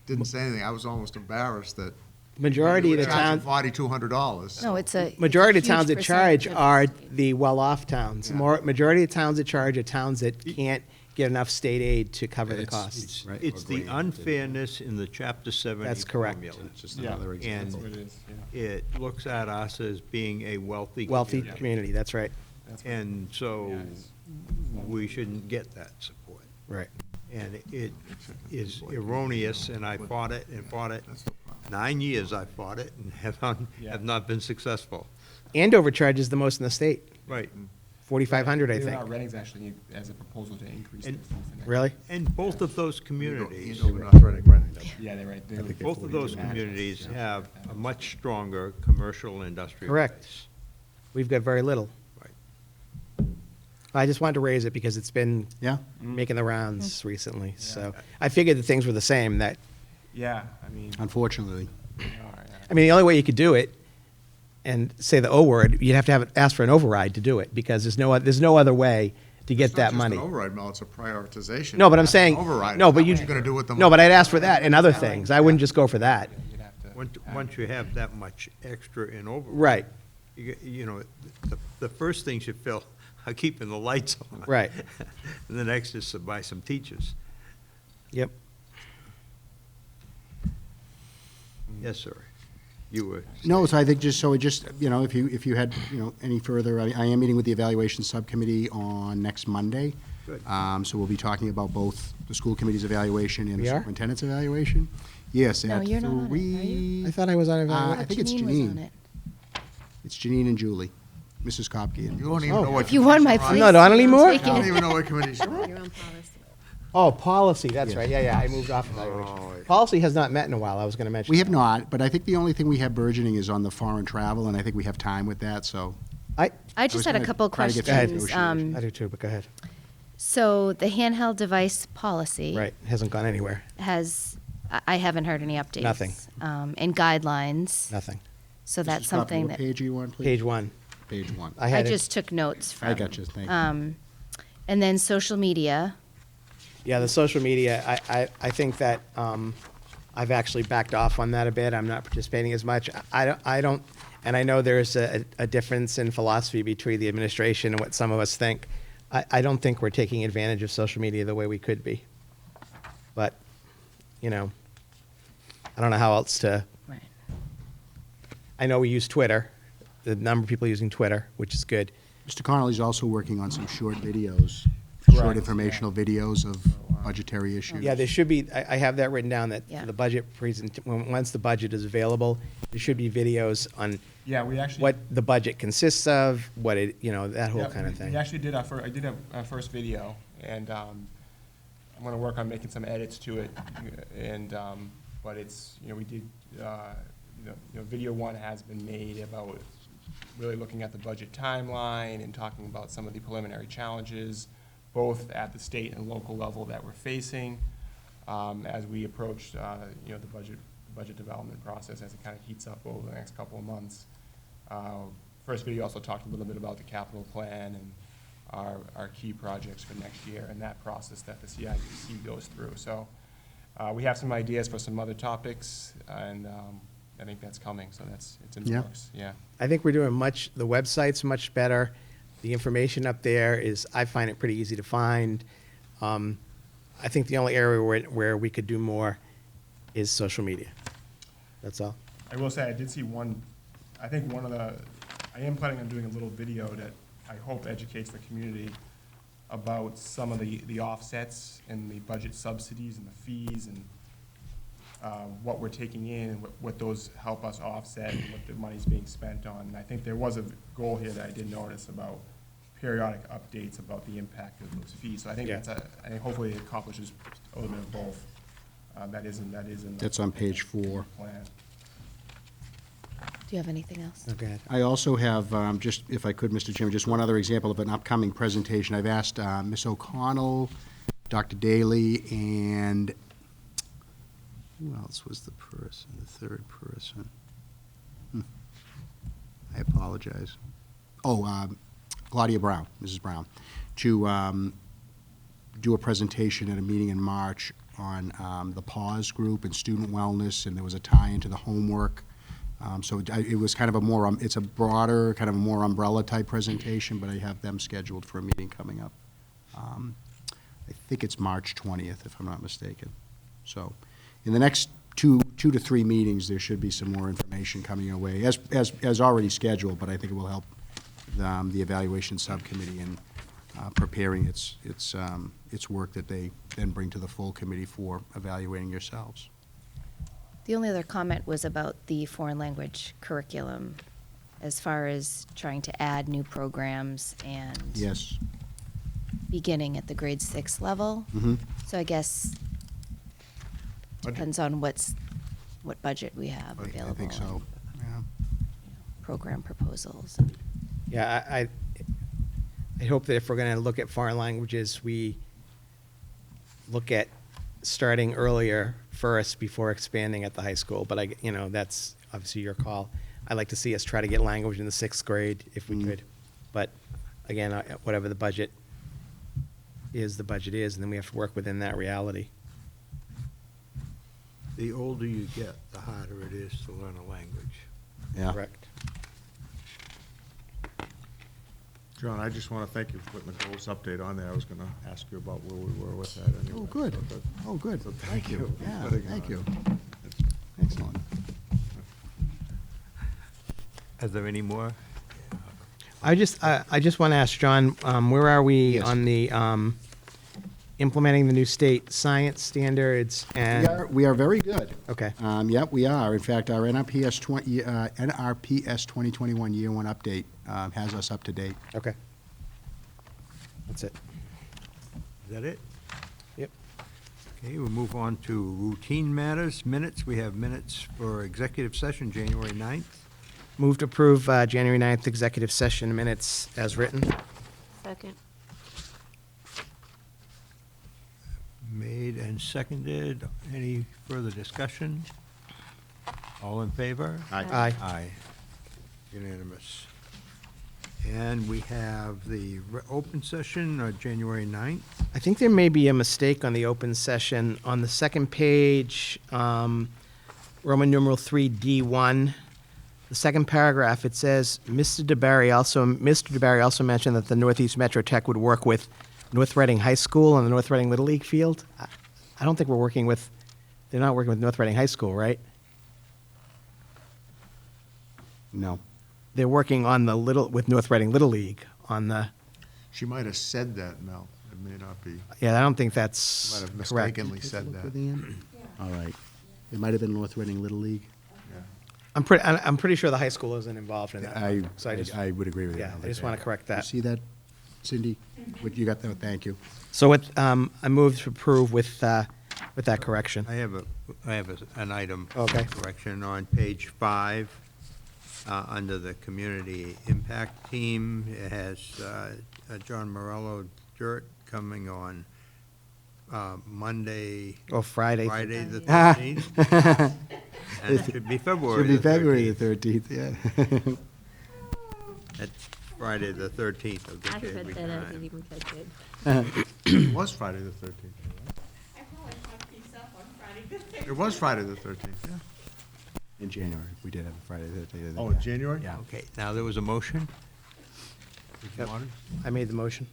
didn't say anything. I was almost embarrassed that Majority of the town town, $4,200. No, it's a majority of huge towns that charge percentage of- are the well-off towns. Yeah. Majority of towns that charge are towns that can't get enough state aid to cover the costs. Right. It's the unfairness in the Chapter 70 That's correct. formula. It's just Yeah. another And example. That's what it is, yeah. it looks at us as being a wealthy Wealthy community. community, that's right. That's what- And so Yeah, it's- we shouldn't get that support. Right. And it is erroneous, and I fought it. 9 years I fought it and have not been successful. Andover charges the most in the state. Right. 4,500, I Believe it or think. not, Reading's actually has a proposal to increase their And- fee for next Really? And both of those communities, Andover, North Reading, Reading. Yeah, they're right. They're both of those 42. communities have a much stronger commercial and industrial Correct. base. We've got very little. Right. I just wanted to raise it because it's been Yeah. making the rounds recently. So I figured that things were the same, that, Yeah, I mean, Unfortunately. I mean, the only way you could do it and say the O word, you'd have to ask for an override to do it, because there's no other way to get that money. It's not just an override, Mel, it's a prioritization. No, but I'm That's saying, an override. no, but What you, you gonna do with the no, but money? I'd ask for that and other things. I wouldn't just go for that. you'd have to. Once you have that much extra in override. Right. You know, the first things you fill are keeping the lights on. Right. And the next is to buy some teachers. Yep. Yes, sir. You were. No, so I think if you had, any further, I am meeting with the evaluation subcommittee on next Monday. Good. So we'll be talking about both the school committee's evaluation and We the are? superintendent's evaluation. Yes, No, at you're not on it, are 3. I thought I was on I evaluation. think it's Janine was on Janine. it. It's Janine and Julie, Mrs. Kopke. You don't even Oh. know what. If you want my committees place, you're on. No, I don't need more? I don't even know what committees you're on. Oh, policy, that's Yes. right. Yeah, I moved off evaluation. Oh, Policy has not met in a while, I was going to mention. We have that. not, but I think the only thing we have burgeoning is on the foreign travel, and I think we have time with that, so. I I just was had a gonna couple try to get questions. some negotiations. I do too, but go ahead. So the handheld device policy Right, hasn't gone anywhere. I haven't heard any updates. Nothing. And guidelines. Nothing. So that's Mrs. Kopke, something what that page are you on, please? Page 1. Page 1. I I had it. just took notes from. I got you, thank you. And then social media. Yeah, the social media, I think that I've actually backed off on that a bit. I'm not participating as much. I don't, and I know there's a difference in philosophy between the administration and what some of us think. I don't think we're taking advantage of social media the way we could be. But, I don't know how else to. Right. I know we use Twitter, the number of people using Twitter, which is good. Mr. Connolly's also working on some short videos, Correct, short informational videos of budgetary issues. Yeah, there should be, I have that written down, that Yeah. the budget once the budget is available, there should be videos on Yeah, we actually. what the budget consists of, what it, that whole Yeah, kind of we thing. actually did I did our first video, and I'm gonna work on making some edits to it, and, but it's, we did, video 1 has been made about really looking at the budget timeline and talking about some of the preliminary challenges, both at the state and local level that we're facing, as we approach, the budget development process as it kind of heats up over the next couple of months. First video also talked a little bit about the capital plan and our key projects for next year and that process that the CIDC goes through. So we have some ideas for some other topics, and I think that's coming, so it's in the Yeah. works, yeah. I think we're doing the website's much better. The information up there I find it pretty easy to find. I think the only area where we could do more is social media. That's all. I will say, I did see I am planning on doing a little video that I hope educates the community about some of the offsets and the budget subsidies and the fees and what we're taking in and what those help us offset and what the money's being spent on. And I think there was a goal here that I did notice about periodic updates about the impact of those fees. So I think Yeah. I think hopefully it accomplishes a little bit of both. That is in the That's on page 4. plan. Do you have anything else? Oh, go ahead. I also have, just, if I could, Mr. Chairman, just one other example of an upcoming presentation. I've asked Ms. O'Connell, Dr. Daly, and who else was the third person? I apologize. Oh, Claudia Brown, Mrs. Brown, to do a presentation at a meeting in March on the PAWS group and student wellness, and there was a tie into the homework. So it was kind of it's a broader, kind of a more umbrella type presentation, but I have them scheduled for a meeting coming up. I think it's March 20th, if I'm not mistaken. So in the next two to three meetings, there should be some more information coming your way, as already scheduled, but I think it will help the evaluation subcommittee in preparing its work that they then bring to the full committee for evaluating yourselves. The only other comment was about the foreign language curriculum as far as trying to add new programs and Yes. beginning at the grade 6 level. Mhm. So I guess Budget. depends on what budget we have available. I think so, yeah. Program proposals. Yeah, I hope that if we're going to look at foreign languages, we look at starting earlier first before expanding at the high school. But that's obviously your call. I'd like to see us try to get language in the 6th grade if we could. But again, whatever the budget is, and then we have to work within that reality. The older you get, the harder it is to learn a language. Yeah. Correct. John, I just want to thank you for putting the goals update on there. I was going to ask you about where we were with that anyway. Oh, good. So Oh, good. so Thank you. Yeah, Putting it thank on. you. Excellent. Is there any more? I just want to ask John, where are we Yes. on the implementing the new state science standards? And We are very good. Okay. Yep, we are. In fact, our NRPS 2021 Year 1 update has us up to date. Okay. That's it. Is that it? Yep. Okay, we'll move on to routine matters, minutes. We have minutes for executive session, January 9th. Move to approve January 9th executive session minutes as written. Second. Made and seconded. Any further discussion? All in favor? Aye. Aye. Aye. Unanimous. And we have the open session, January 9th. I think there may be a mistake on the open session. On the second page, Roman numeral 3D1, the second paragraph, it says, Mr. DeBarry also mentioned that the Northeast Metro Tech would work with North Reading High School on the North Reading Little League field. I don't think they're not working with North Reading High School, right? No. They're working with North Reading Little League on the, She might have said that, Mel. It may not be. yeah, I don't think that's Might have correct. mistakenly said that. All right. It might have been North Reading Little League. I'm pretty sure the high school isn't involved in that. So I would agree with you. Yeah, I just want to correct You that. see that, Cindy? What you got there? Thank you. So I move to approve with that correction. I have an item. Okay. Correction on page 5, under the community impact team. It has John Morello Dirt coming on Monday. Oh, Friday. Friday the 13th. And it should be February Should be the February 13th. the 13th, yeah. That's Friday the 13th of this year. every time. even catch it. It was Friday the 13th. It was Friday the 13th, yeah. In January, we did have a Friday the 13th. Oh, in January? Yeah. Okay, now there was a motion. Did you Yep. want it? I made the motion.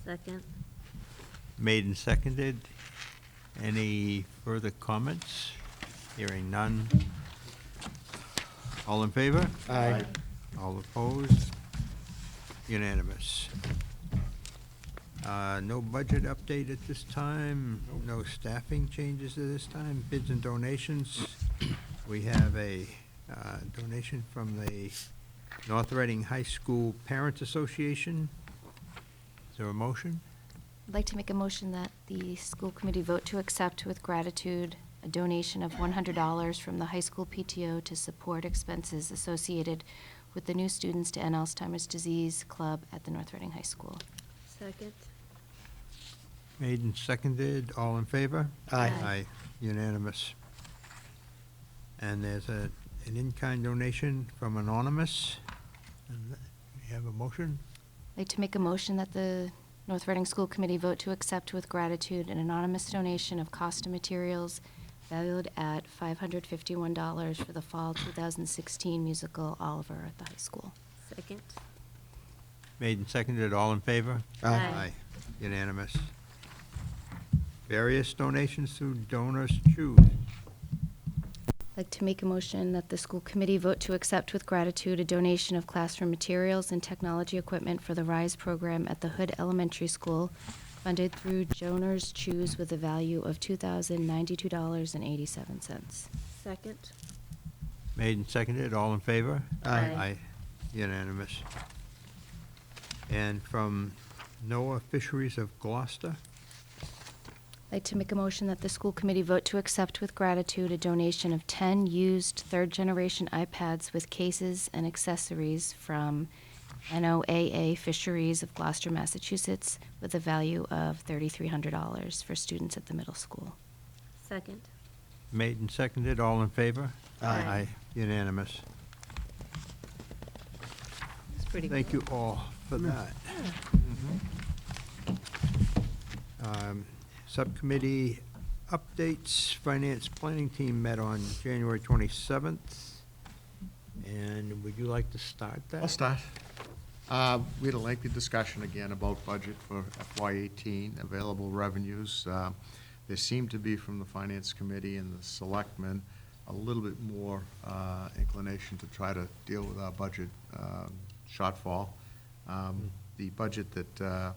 Second. Made and seconded. Any further comments? Hearing none. All in favor? Aye. All opposed? Unanimous. No budget update at this time, no staffing changes at this time, bids and donations. We have a donation from the North Reading High School Parents Association. Is there a motion? I'd like to make a motion that the school committee vote to accept with gratitude a donation of $100 from the high school PTO to support expenses associated with the new Students to End Alzheimer's Disease Club at the North Reading High School. Second. Made and seconded, all in favor? Aye. Aye, unanimous. And there's an in-kind donation from Anonymous. And we have a motion? I'd like to make a motion that the North Reading School Committee vote to accept with gratitude an anonymous donation of costume materials valued at $551 for the fall 2016 musical Oliver at the high school. Second. Made and seconded, all in favor? Aye. Aye, unanimous. Various donations through Donors Choose. I'd like to make a motion that the school committee vote to accept with gratitude a donation of classroom materials and technology equipment for the RISE program at the Hood Elementary School, funded through Donors Choose with a value of $2,092.87. Second. Made and seconded, all in favor? Aye. Aye, Unanimous. And from NOAA Fisheries of Gloucester? I'd like to make a motion that the school committee vote to accept with gratitude a donation of 10 used third-generation iPads with cases and accessories from NOAA Fisheries of Gloucester, Massachusetts, with a value of $3,300 for students at the middle school. Second. Made and seconded, all in favor? Aye. Unanimous. It's pretty Thank you all for that. Subcommittee updates, Finance Planning Team met on January 27th. And would you like to start that? I'll start. We had a lengthy discussion again about budget for FY18, available revenues. There seemed to be from the Finance Committee and the Selectmen a little bit more inclination to try to deal with our budget shortfall. The budget that,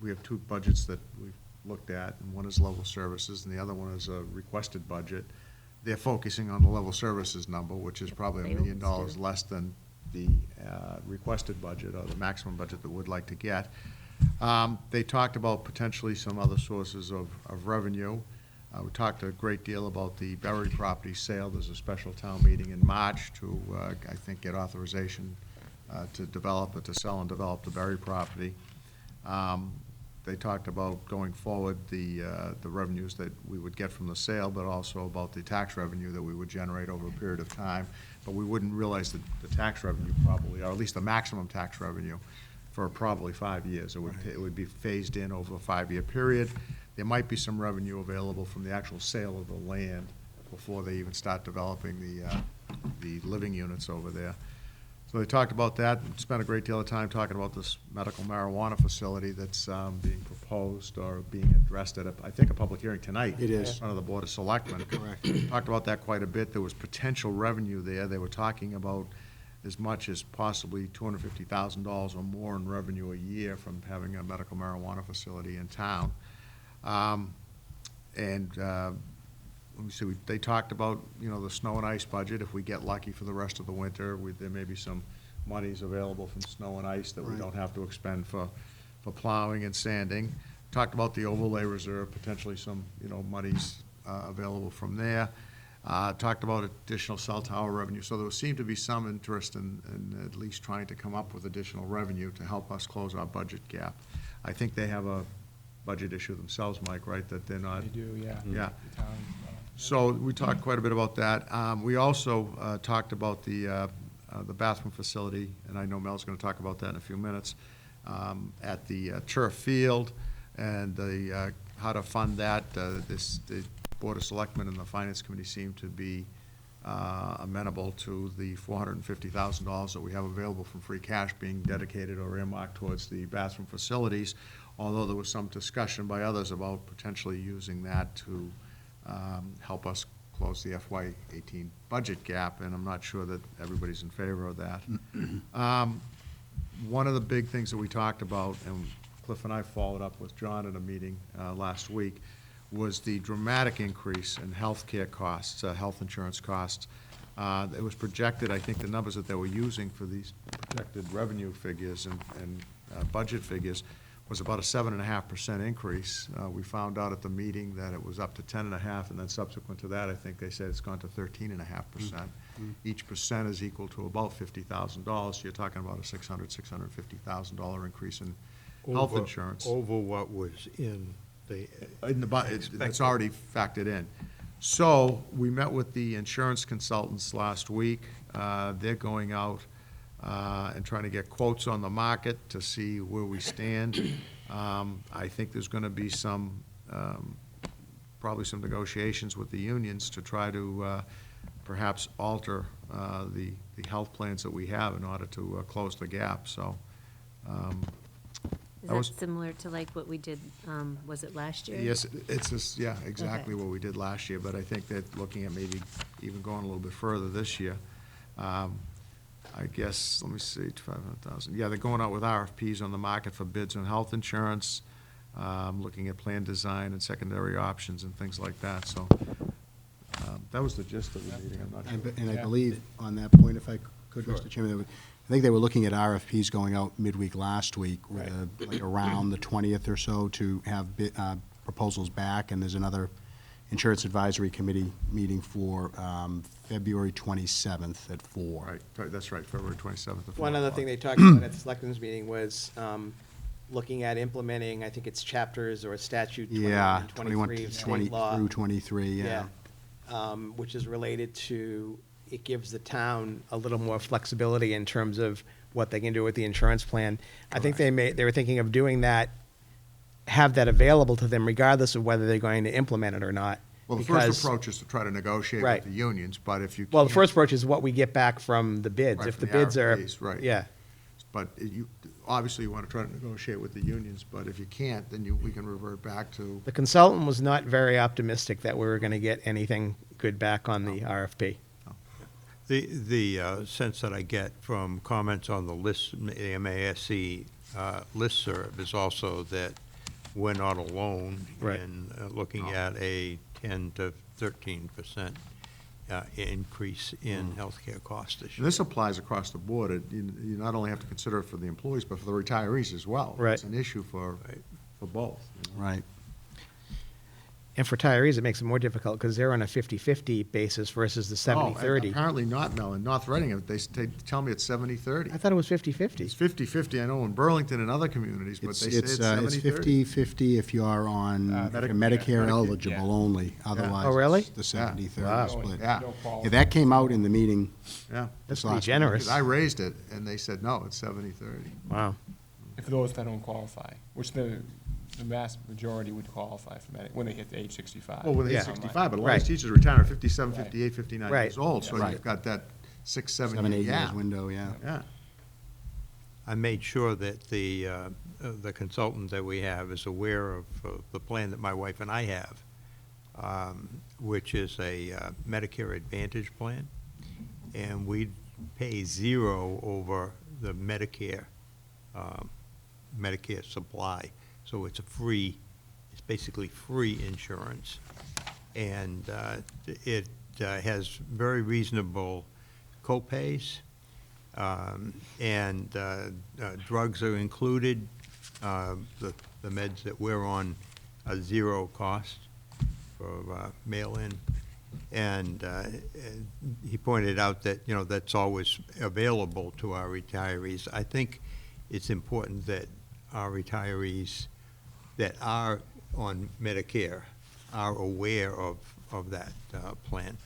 we have two budgets that we've looked at, and one is level services, and the other one is a requested budget. They're focusing on the level services number, which is probably $1 million less than the requested budget, or the maximum budget that we'd like to get. They talked about potentially some other sources of revenue. We talked a great deal about the Berry property sale. There's a special town meeting in March to, I think, get authorization to sell and develop the Berry property. They talked about going forward the revenues that we would get from the sale, but also about the tax revenue that we would generate over a period of time. But we wouldn't realize the tax revenue probably, or at least the maximum tax revenue, for probably 5 years. It would be phased in over a 5-year period. There might be some revenue available from the actual sale of the land before they even start developing the living units over there. So they talked about that, and spent a great deal of time talking about this medical marijuana facility that's being proposed or being addressed at, I think, a public hearing tonight. It is. In front of the Board of Selectmen. Correct. Talked about that quite a bit. There was potential revenue there. They were talking about as much as possibly $250,000 or more in revenue a year from having a medical marijuana facility in town. Let me see, they talked about, the snow and ice budget. If we get lucky for the rest of the winter, there may be some monies available from snow and ice that we Right. don't have to expend for plowing and sanding. Talked about the overlay reserve, potentially some, monies available from there. Talked about additional cell tower revenue. So there seemed to be some interest in at least trying to come up with additional revenue to help us close our budget gap. I think they have a budget issue themselves, Mike, right, that they're not. They do, yeah. Yeah. The town, So we talked quite a bit about that. We also talked about the bathroom facility, and I know Mel's going to talk about that in a few minutes, at the turf field, and how to fund that. The Board of Selectmen and the Finance Committee seem to be amenable to the $450,000 that we have available from free cash being dedicated or earmarked towards the bathroom facilities, although there was some discussion by others about potentially using that to help us close the FY18 budget gap, and I'm not sure that everybody's in favor of that. One of the big things that we talked about, and Cliff and I followed up with John at a meeting last week, was the dramatic increase in healthcare costs, health insurance costs. It was projected, I think the numbers that they were using for these projected revenue figures and budget figures was about a 7.5% increase. We found out at the meeting that it was up to 10.5%, and then subsequent to that, I think they said it's gone to 13.5%. Each percent is equal to about $50,000. So you're talking about a $650,000 increase in health insurance. Over what was in the It's already factored in. So we met with the insurance consultants last week. They're going out and trying to get quotes on the market to see where we stand. I think there's going to be probably some negotiations with the unions to try to perhaps alter the health plans that we have in order to close the gap. So Is that similar to like what we did, was it last year? yes, it's just, yeah, exactly what we did last year, but I think that looking at maybe even going a little bit further this year. I guess, let me see, 500,000. Yeah, they're going out with RFPs on the market for bids on health insurance, looking at plan design and secondary options and things like that. So that was the gist of the meeting. I'm not sure. And I believe, on that point, if I Could, Sure. Mr. Chairman, I think they were looking at RFPs going out midweek last week, with like around the 20th or so to have proposals back, and there's another Insurance Advisory Committee meeting for February 27th at 4. Right, that's right, February 27th. at 4 One other o'clock. thing they talked about at the selectmen's meeting was looking at implementing, I think it's chapters or statute 21 Yeah, and 23 of state law. through 23, yeah. Which is related to, it gives the town a little more flexibility in terms of what they can do with the insurance plan. I think they were thinking of doing that, have that available to them regardless of whether they're going to implement it or not. Well, the because- first approach is to try to negotiate Right. with the unions, but if you can't. Well, the first approach is what we get back from the bids. Right, If the from the bids are, RFPs, right. yeah. But obviously you want to try to negotiate with the unions, but if you can't, then we can revert back to. The consultant was not very optimistic that we were going to get anything good back on the RFP. The sense that I get from comments on the list, the MASC listserv is also that we're not alone Right. in looking at a 10 to 13% increase in healthcare costs this And year. this applies across the board. You not only have to consider it for the employees, but for the retirees as well. Right. It's an issue for both. Right. And for retirees, it makes it more difficult because they're on a 50-50 basis versus the 70-30. Apparently not, Mel. In North Reading, they tell me it's 70-30. I thought it was 50-50. It's 50-50, I know, in Burlington and other communities, but they say it's 70-30. 50-50 if you're on if you're Medicare, Medicare eligible yeah. only, otherwise. Oh, really? it's the 70-30 Wow. split. Yeah. Yeah, that came out in the meeting. Yeah. That's this pretty last week. generous. Because I raised it, and they said, no, it's 70-30. Wow. If those that don't qualify, which the vast majority would qualify for that when they hit age 65. Well, when they're Yeah. 65, but a lot Right. of teachers retire at 57, 58, 59 Right. years old, so Right. you've got that 6, 7 7, year 8 years gap. window, yeah. Yeah. I made sure that the consultant that we have is aware of the plan that my wife and I have, which is a Medicare Advantage plan, and we pay zero over the Medicare supply. So it's basically free insurance. And it has very reasonable co-pays, and drugs are included. The meds that we're on are zero cost for mail-in. And he pointed out that, that's always available to our retirees. I think it's important that our retirees that are on Medicare are aware of that plan.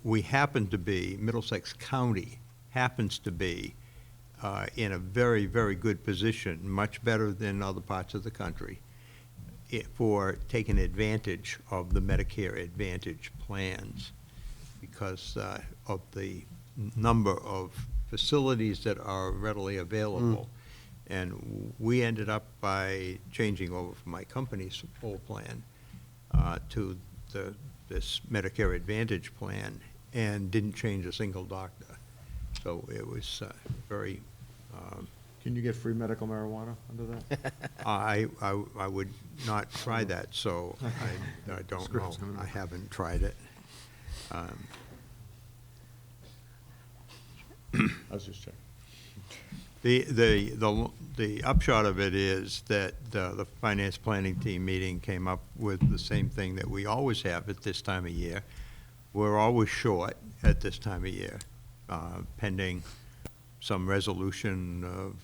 We happen to be, Middlesex County happens to be in a very, very good position, much better than other parts of the country, for taking advantage of the Medicare Advantage plans because of the number of facilities that are readily available. And we ended up by changing over from my company's full plan to this Medicare Advantage plan and didn't change a single doctor. So it was very. Can you get free medical marijuana under that? I would not try that, so I don't know. I haven't tried it. I was just checking. The upshot of it is that the finance planning team meeting came up with the same thing that we always have at this time of year. We're always short at this time of year, pending some resolution of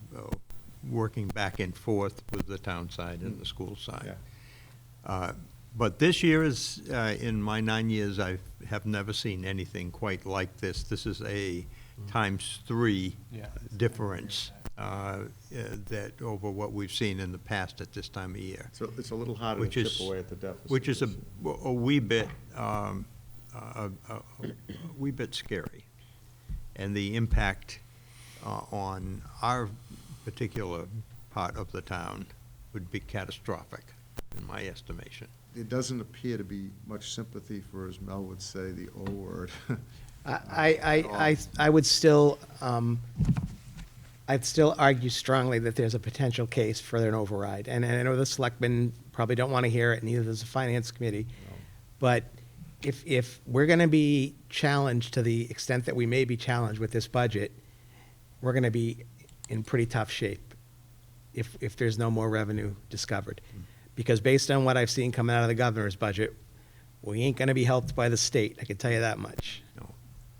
working back and forth with the town side and the school side. But this year is, in my 9 years, I have never seen anything quite like this. This is a ×3 difference that over what we've seen in the past at this time of year. So it's a little harder to chip away at the deficit. Which is a wee bit, a wee bit scary. And the impact on our particular part of the town would be catastrophic, in my estimation. It doesn't appear to be much sympathy for, as Mel would say, the O word. I would still, I'd still argue strongly that there's a potential case for an override. And I know the selectmen probably don't want to hear it, neither does the finance committee. But if we're going to be challenged to the extent that we may be challenged with this budget, we're going to be in pretty tough shape if there's no more revenue discovered. Because based on what I've seen coming out of the governor's budget, we ain't going to be helped by the state, I can tell you that much. No.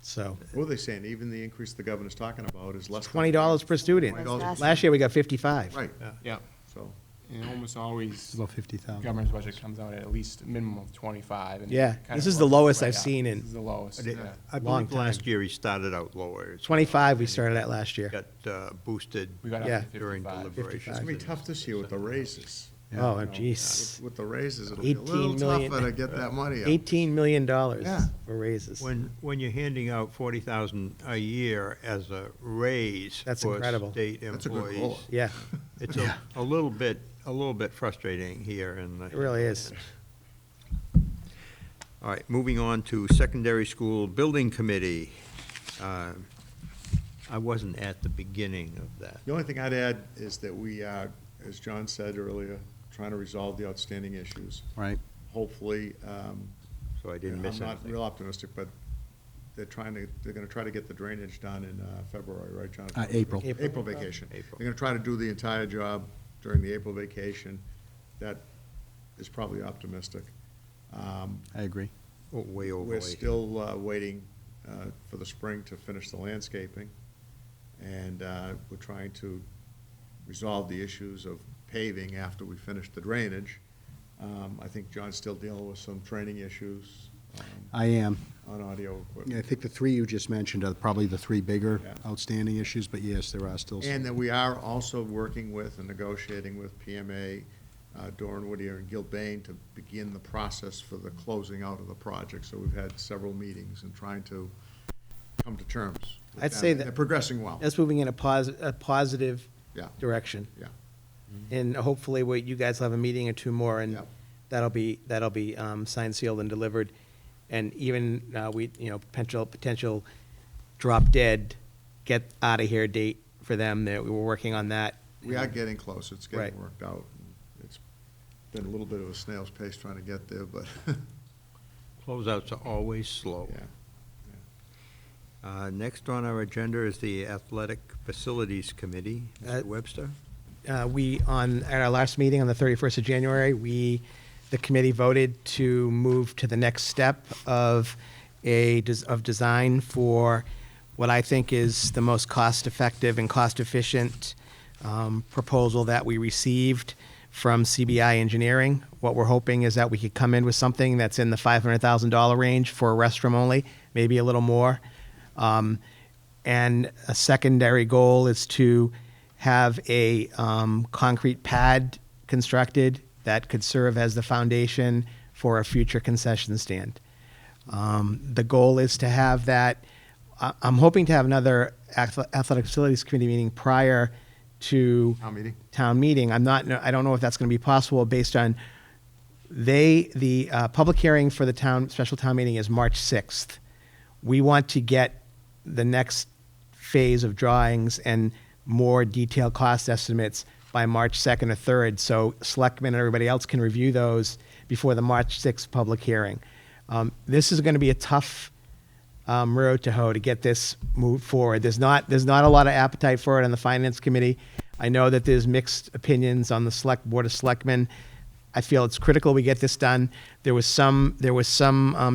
So, What are they saying? Even the increase the governor's talking about is less. than- $20 per student. $20 Last year, we got 55. Right, Yeah. so. And almost always, About 50,000. governor's budget comes out at least a minimum of 25. And it Yeah, kind this of is the works lowest its way I've up. seen in- This is the lowest, I yeah. Long believe last time. year he started out lower. 25 we started at last year. Got boosted We got up Yeah. to during 55. deliberations. It's gonna be tough this year with the raises. Oh, You know, jeez. With the raises, it'll be a little 18 million. tougher to get that money up. $18 million Yeah. for raises. When you're handing out 40,000 a year as a raise That's for incredible. state That's a good employees, COLA. Yeah, it's a little bit frustrating here in the. it really is. All right, moving on to Secondary School Building Committee. I wasn't at the beginning of that. The only thing I'd add is that we are, as John said earlier, trying to resolve the outstanding issues. Right. Hopefully, So I didn't miss I'm not anything. real optimistic, but they're gonna try to get the drainage done in February, right, John? April. April vacation. April. They're gonna try to do the entire job during the April vacation. That is probably optimistic. I agree. Oh, way over. We're still waiting for the spring to finish the landscaping, and we're trying to resolve the issues of paving after we finish the drainage. I think John's still dealing with some training issues I am. on audio Yeah, I equipment. think the three you just mentioned are probably the three bigger Yeah. outstanding issues, but yes, there are still some. And that we are also working with and negotiating with PMA, Doran Whittier and Gilbane to begin the process for the closing out of the project. So we've had several meetings and trying to come to terms. with I'd them. say that. They're progressing well. That's moving in a positive Yeah. direction. Yeah. And hopefully, you guys will have a meeting or two more, and Yeah. that'll be signed, sealed, and delivered. And even, potential drop dead, get out of here date for them, that we were working on that. We are getting close. It's getting Right. worked out. It's been a little bit of a snail's pace trying to get there, but, Closeouts are always slow. yeah. Next on our agenda is the Athletic Facilities Committee. Mr. Uh, Webster? At our last meeting on the 31st of January, the committee voted to move to the next step of design for what I think is the most cost-effective and cost-efficient proposal that we received from CBI Engineering. What we're hoping is that we could come in with something that's in the $500,000 range for a restroom only, maybe a little more. And a secondary goal is to have a concrete pad constructed that could serve as the foundation for a future concession stand. The goal is to have that. I'm hoping to have another athletic facilities committee meeting prior to Town meeting? I don't know if that's going to be possible based on the public hearing for the special town meeting is March 6th. We want to get the next phase of drawings and more detailed cost estimates by March 2nd or 3rd, so selectmen and everybody else can review those before the March 6th public hearing. This is going to be a tough road to hoe to get this moved forward. There's not a lot of appetite for it on the Finance Committee. I know that there's mixed opinions on the Board of Selectmen. I feel it's critical we get this done. There was some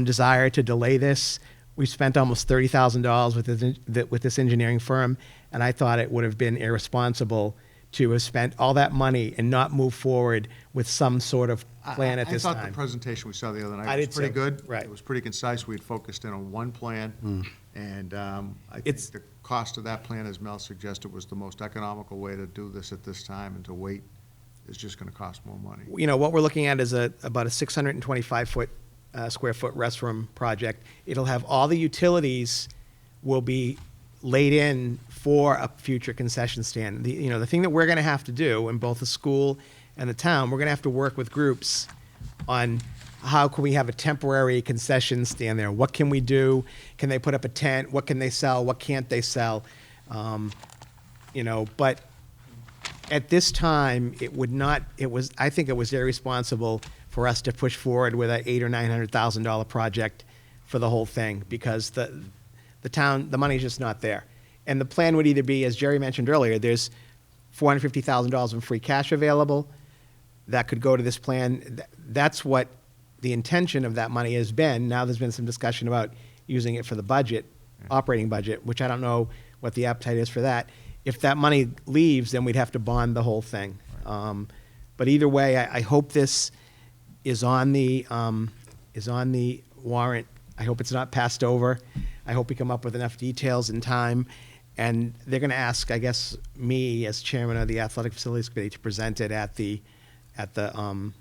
desire to delay this. We spent almost $30,000 with this engineering firm, and I thought it would have been irresponsible to have spent all that money and not move forward with some sort of plan at this I thought time. the presentation we saw the other I night did was pretty too. good. Right. It was pretty concise. We had focused in on one plan. And I think It's- the cost of that plan, as Mel suggested, was the most economical way to do this at this time, and to wait is just gonna cost more money. What we're looking at is about a 625 square foot restroom project. It'll have all the utilities will be laid in for a future concession stand. The thing that we're going to have to do in both the school and the town, we're going to have to work with groups on how can we have a temporary concession stand there? What can we do? Can they put up a tent? What can they sell? What can't they sell? But at this time, I think it was irresponsible for us to push forward with a $800,000 or $900,000 project for the whole thing, because the town, the money's just not there. And the plan would either be, as Jerry mentioned earlier, there's $450,000 in free cash available that could go to this plan. That's what the intention of that money has been. Now there's been some discussion about using it for the budget, operating budget, which I don't know what the appetite is for that. If that money leaves, then we'd have to bond the whole thing. But either way, I hope this is on the warrant. I hope it's not passed over. I hope we come up with enough details in time. And they're going to ask, I guess, me as chairman of the Athletic Facilities Committee to present it at the Town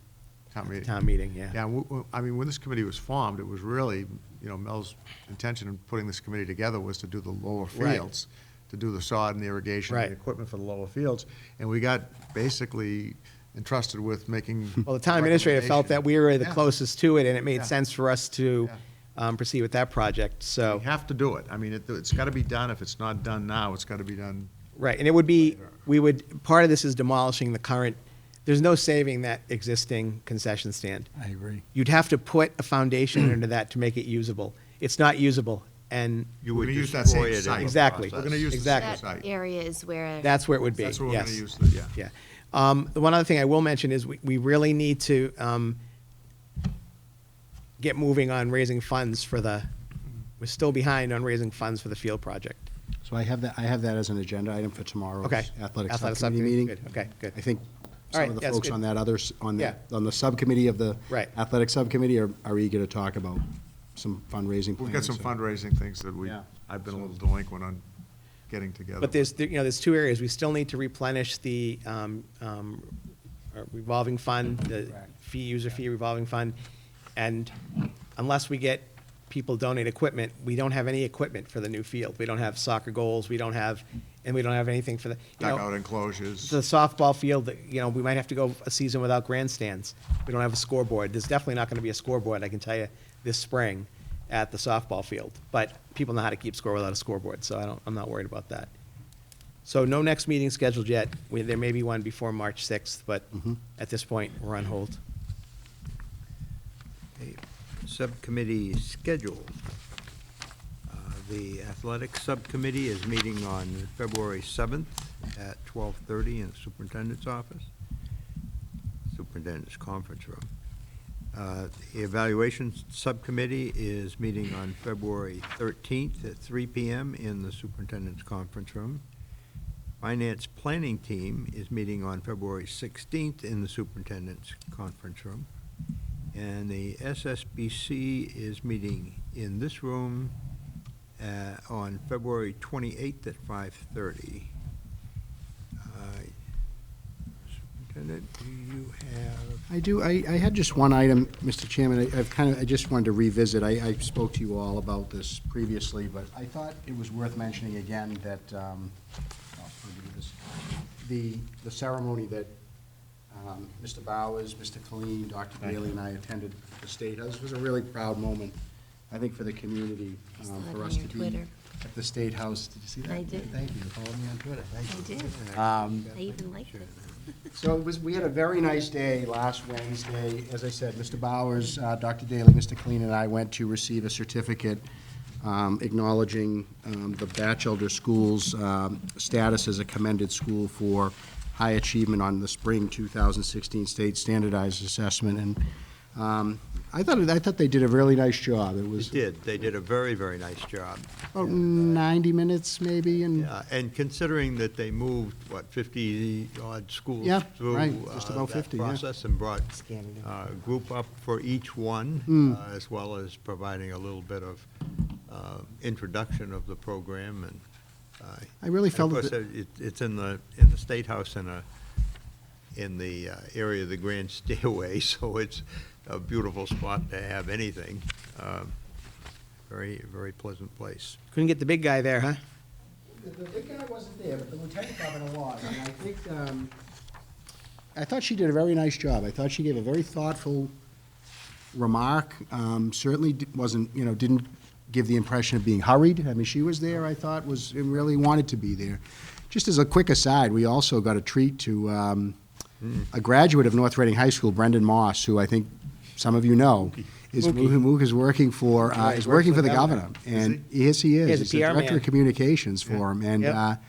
meeting. town meeting, yeah. Yeah, I mean, when this committee was formed, it was really, Mel's intention in putting this committee together was to do the lower Right. fields, to do the sod and the irrigation, and Right. the equipment for the lower fields. And we got basically entrusted with making. Well, the town administrator felt that we were the Yeah. closest to it, and it made Yeah. sense for us to proceed with that project, so. We have to do it. I mean, it's got to be done. If it's not done now, it's got to be done. Right, and it would be, part of this is demolishing the current, there's no saving that existing concession stand. I agree. You'd have to put a foundation under that to make it usable. It's not usable, and. You would We're gonna use that destroy same it in site. the Exactly. process. We're going to use the Exactly. same That site. area is where. That's where it would be, yes. That's where we're going to use the, yeah. Yeah. The one other thing I will mention is we really need to get moving on raising funds for we're still behind on raising funds for the field project. So I have that as an agenda item for tomorrow's Okay. athletic Athletic subcommittee subcommittee, meeting. good, okay, good. I think All some right, of the yes, folks good. on that Yeah. on the subcommittee of the Right. athletic subcommittee are eager to talk about some fundraising plans. We've got some so- fundraising things that Yeah. I've been a little delinquent on getting together. But there's two areas. We still need to replenish the revolving fund, the user fee revolving fund. And unless we get people donate equipment, we don't have any equipment for the new field. We don't have soccer goals, we don't have anything for the, Dugout enclosures. the softball field, we might have to go a season without grandstands. We don't have a scoreboard. There's definitely not going to be a scoreboard, I can tell you, this spring at the softball field. But people know how to keep score without a scoreboard, so I'm not worried about that. So no next meeting scheduled yet. There may be one before March 6th, but at this point, we're on hold. Okay. Subcommittee schedule. The athletic subcommittee is meeting on February 7th at 12:30 in the superintendent's office, superintendent's conference room. The evaluation subcommittee is meeting on February 13th at 3 p.m. in the superintendent's conference room. Finance planning team is meeting on February 16th in the superintendent's conference room. And the SSBC is meeting in this room on February 28th at 5:30. Superintendent, do you have? I do. I had just one item, Mr. Chairman. I just wanted to revisit. I spoke to you all about this previously, but I thought it was worth mentioning again that, the ceremony that Mr. Bowers, Mr. Colleen, Dr. Daly, and I attended at the State House was a really proud moment, I think, for the community, saw it for on us your to be Twitter. at the State House. Did you see that? I did. Thank you. Follow me on Twitter. Thank you. I did. I even liked it. So we had a very nice day last Wednesday. As I said, Mr. Bowers, Dr. Daly, Mr. Clean, and I went to receive a certificate acknowledging the Batchelder School's status as a commended school for high achievement on the spring 2016 state standardized assessment. And I thought they did a really nice job. It was They did a very, very nice job. about 90 minutes maybe, and And considering that they moved, 50-odd schools Yeah, through right, just about that 50, yeah. process and brought a group up for each one, Mm. as well as providing a little bit of introduction of the program. And I really and felt of course, that- it's in the State House in the area of the Grand Stairway, so it's a beautiful spot to have anything. Very, very pleasant place. Couldn't get the big guy there, huh? The big guy wasn't there, but the lieutenant governor was, and I think, I thought she did a very nice job. I thought she gave a very thoughtful remark, certainly didn't give the impression of being hurried. I mean, she was there, I thought, really wanted to be there. Just as a quick aside, we also got a treat to a graduate of North Reading High School, Brendan Moss, who I think some of you know, is Mook is working for, Right, is works working for for the the governor. governor. And yes, he is. He's a He's the PR director man. of communications for him. And Yep.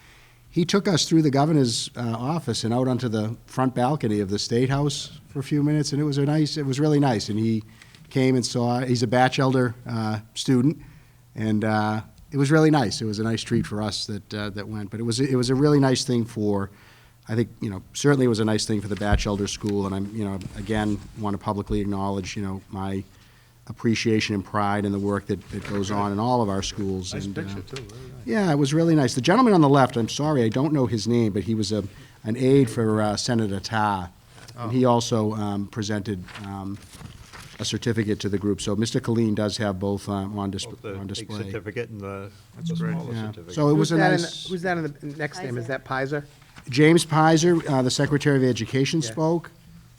he took us through the governor's office and out onto the front balcony of the State House for a few minutes, and it was really nice. And he came and saw, he's a Batch Elder student, and it was really nice. It was a nice treat for us that went. But it was a really nice thing for, I think, certainly it was a nice thing for the Batch Elder School, and I'm, again, want to publicly acknowledge, my appreciation and pride in the work that goes on in all of our schools. Nice And, picture, too, very nice. yeah, it was really nice. The gentleman on the left, I'm sorry, I don't know his name, but he was an aide for Senator Tarr. And he also presented a certificate to the group. So Mr. Colleen does have both on Both display. the big certificate and the smaller Yeah. certificate. So it was a Who's that in the next name? Is that Pizer? James Pizer, the Secretary of Education, Yeah. spoke.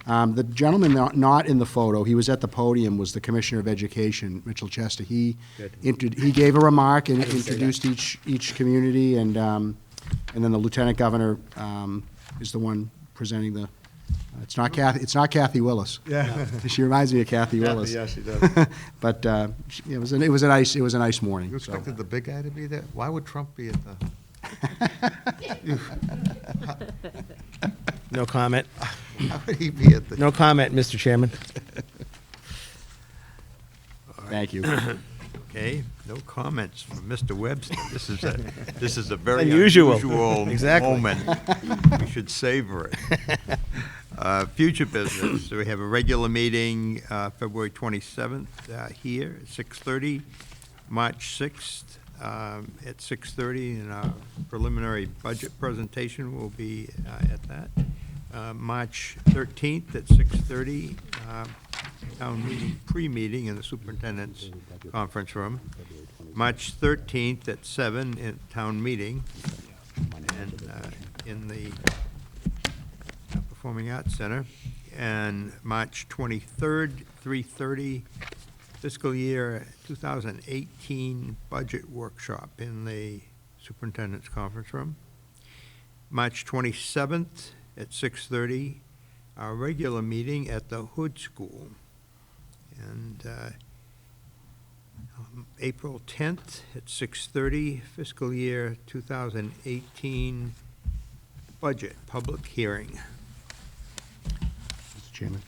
The gentleman not in the photo, he was at the podium, was the Commissioner of Education, Mitchell Chester. He he gave a remark and introduced each community, and then the Lieutenant Governor is the one presenting the. It's not Kathy Willis. Yeah. She reminds me of Kathy Willis. Yeah, she does. But it was a nice morning. You so. expected the big guy to be there? Why would Trump be at the? No comment. How would he be at the? No comment, Mr. Chairman. Thank you. Okay, no comments from Mr. Webster. This is a very Unusual. unusual Exactly. moment. We should savor it. Future business, so we have a regular meeting, February 27th, here at 6:30, March 6th, at 6:30, and our preliminary budget presentation will be at that. March 13th at 6:30, town meeting, pre-meeting in the superintendent's conference room. March 13th at 7 in town meeting, and in the Performing Arts Center. And March 23rd, 3:30, fiscal year 2018 budget workshop in the superintendent's conference room. March 27th at 6:30, our regular meeting at the Hood School. And April 10th at 6:30, fiscal year 2018 budget public hearing. Mr. Chairman.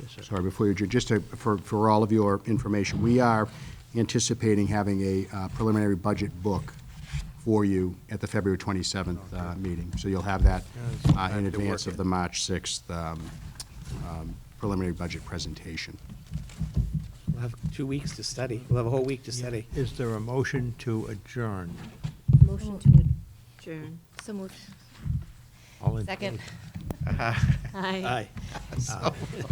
Yes, sir. Sorry, before you, just for all of your information, we are anticipating having a preliminary budget book for you at the February 27th meeting. So you'll have that in advance of the March 6th preliminary budget presentation. We'll have 2 weeks to study. We'll have a whole week to study. Is there a motion to adjourn? Motion to adjourn. So moved. All in Second. favor? Aye.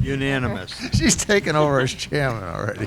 Unanimous. She's taken over as chairman already.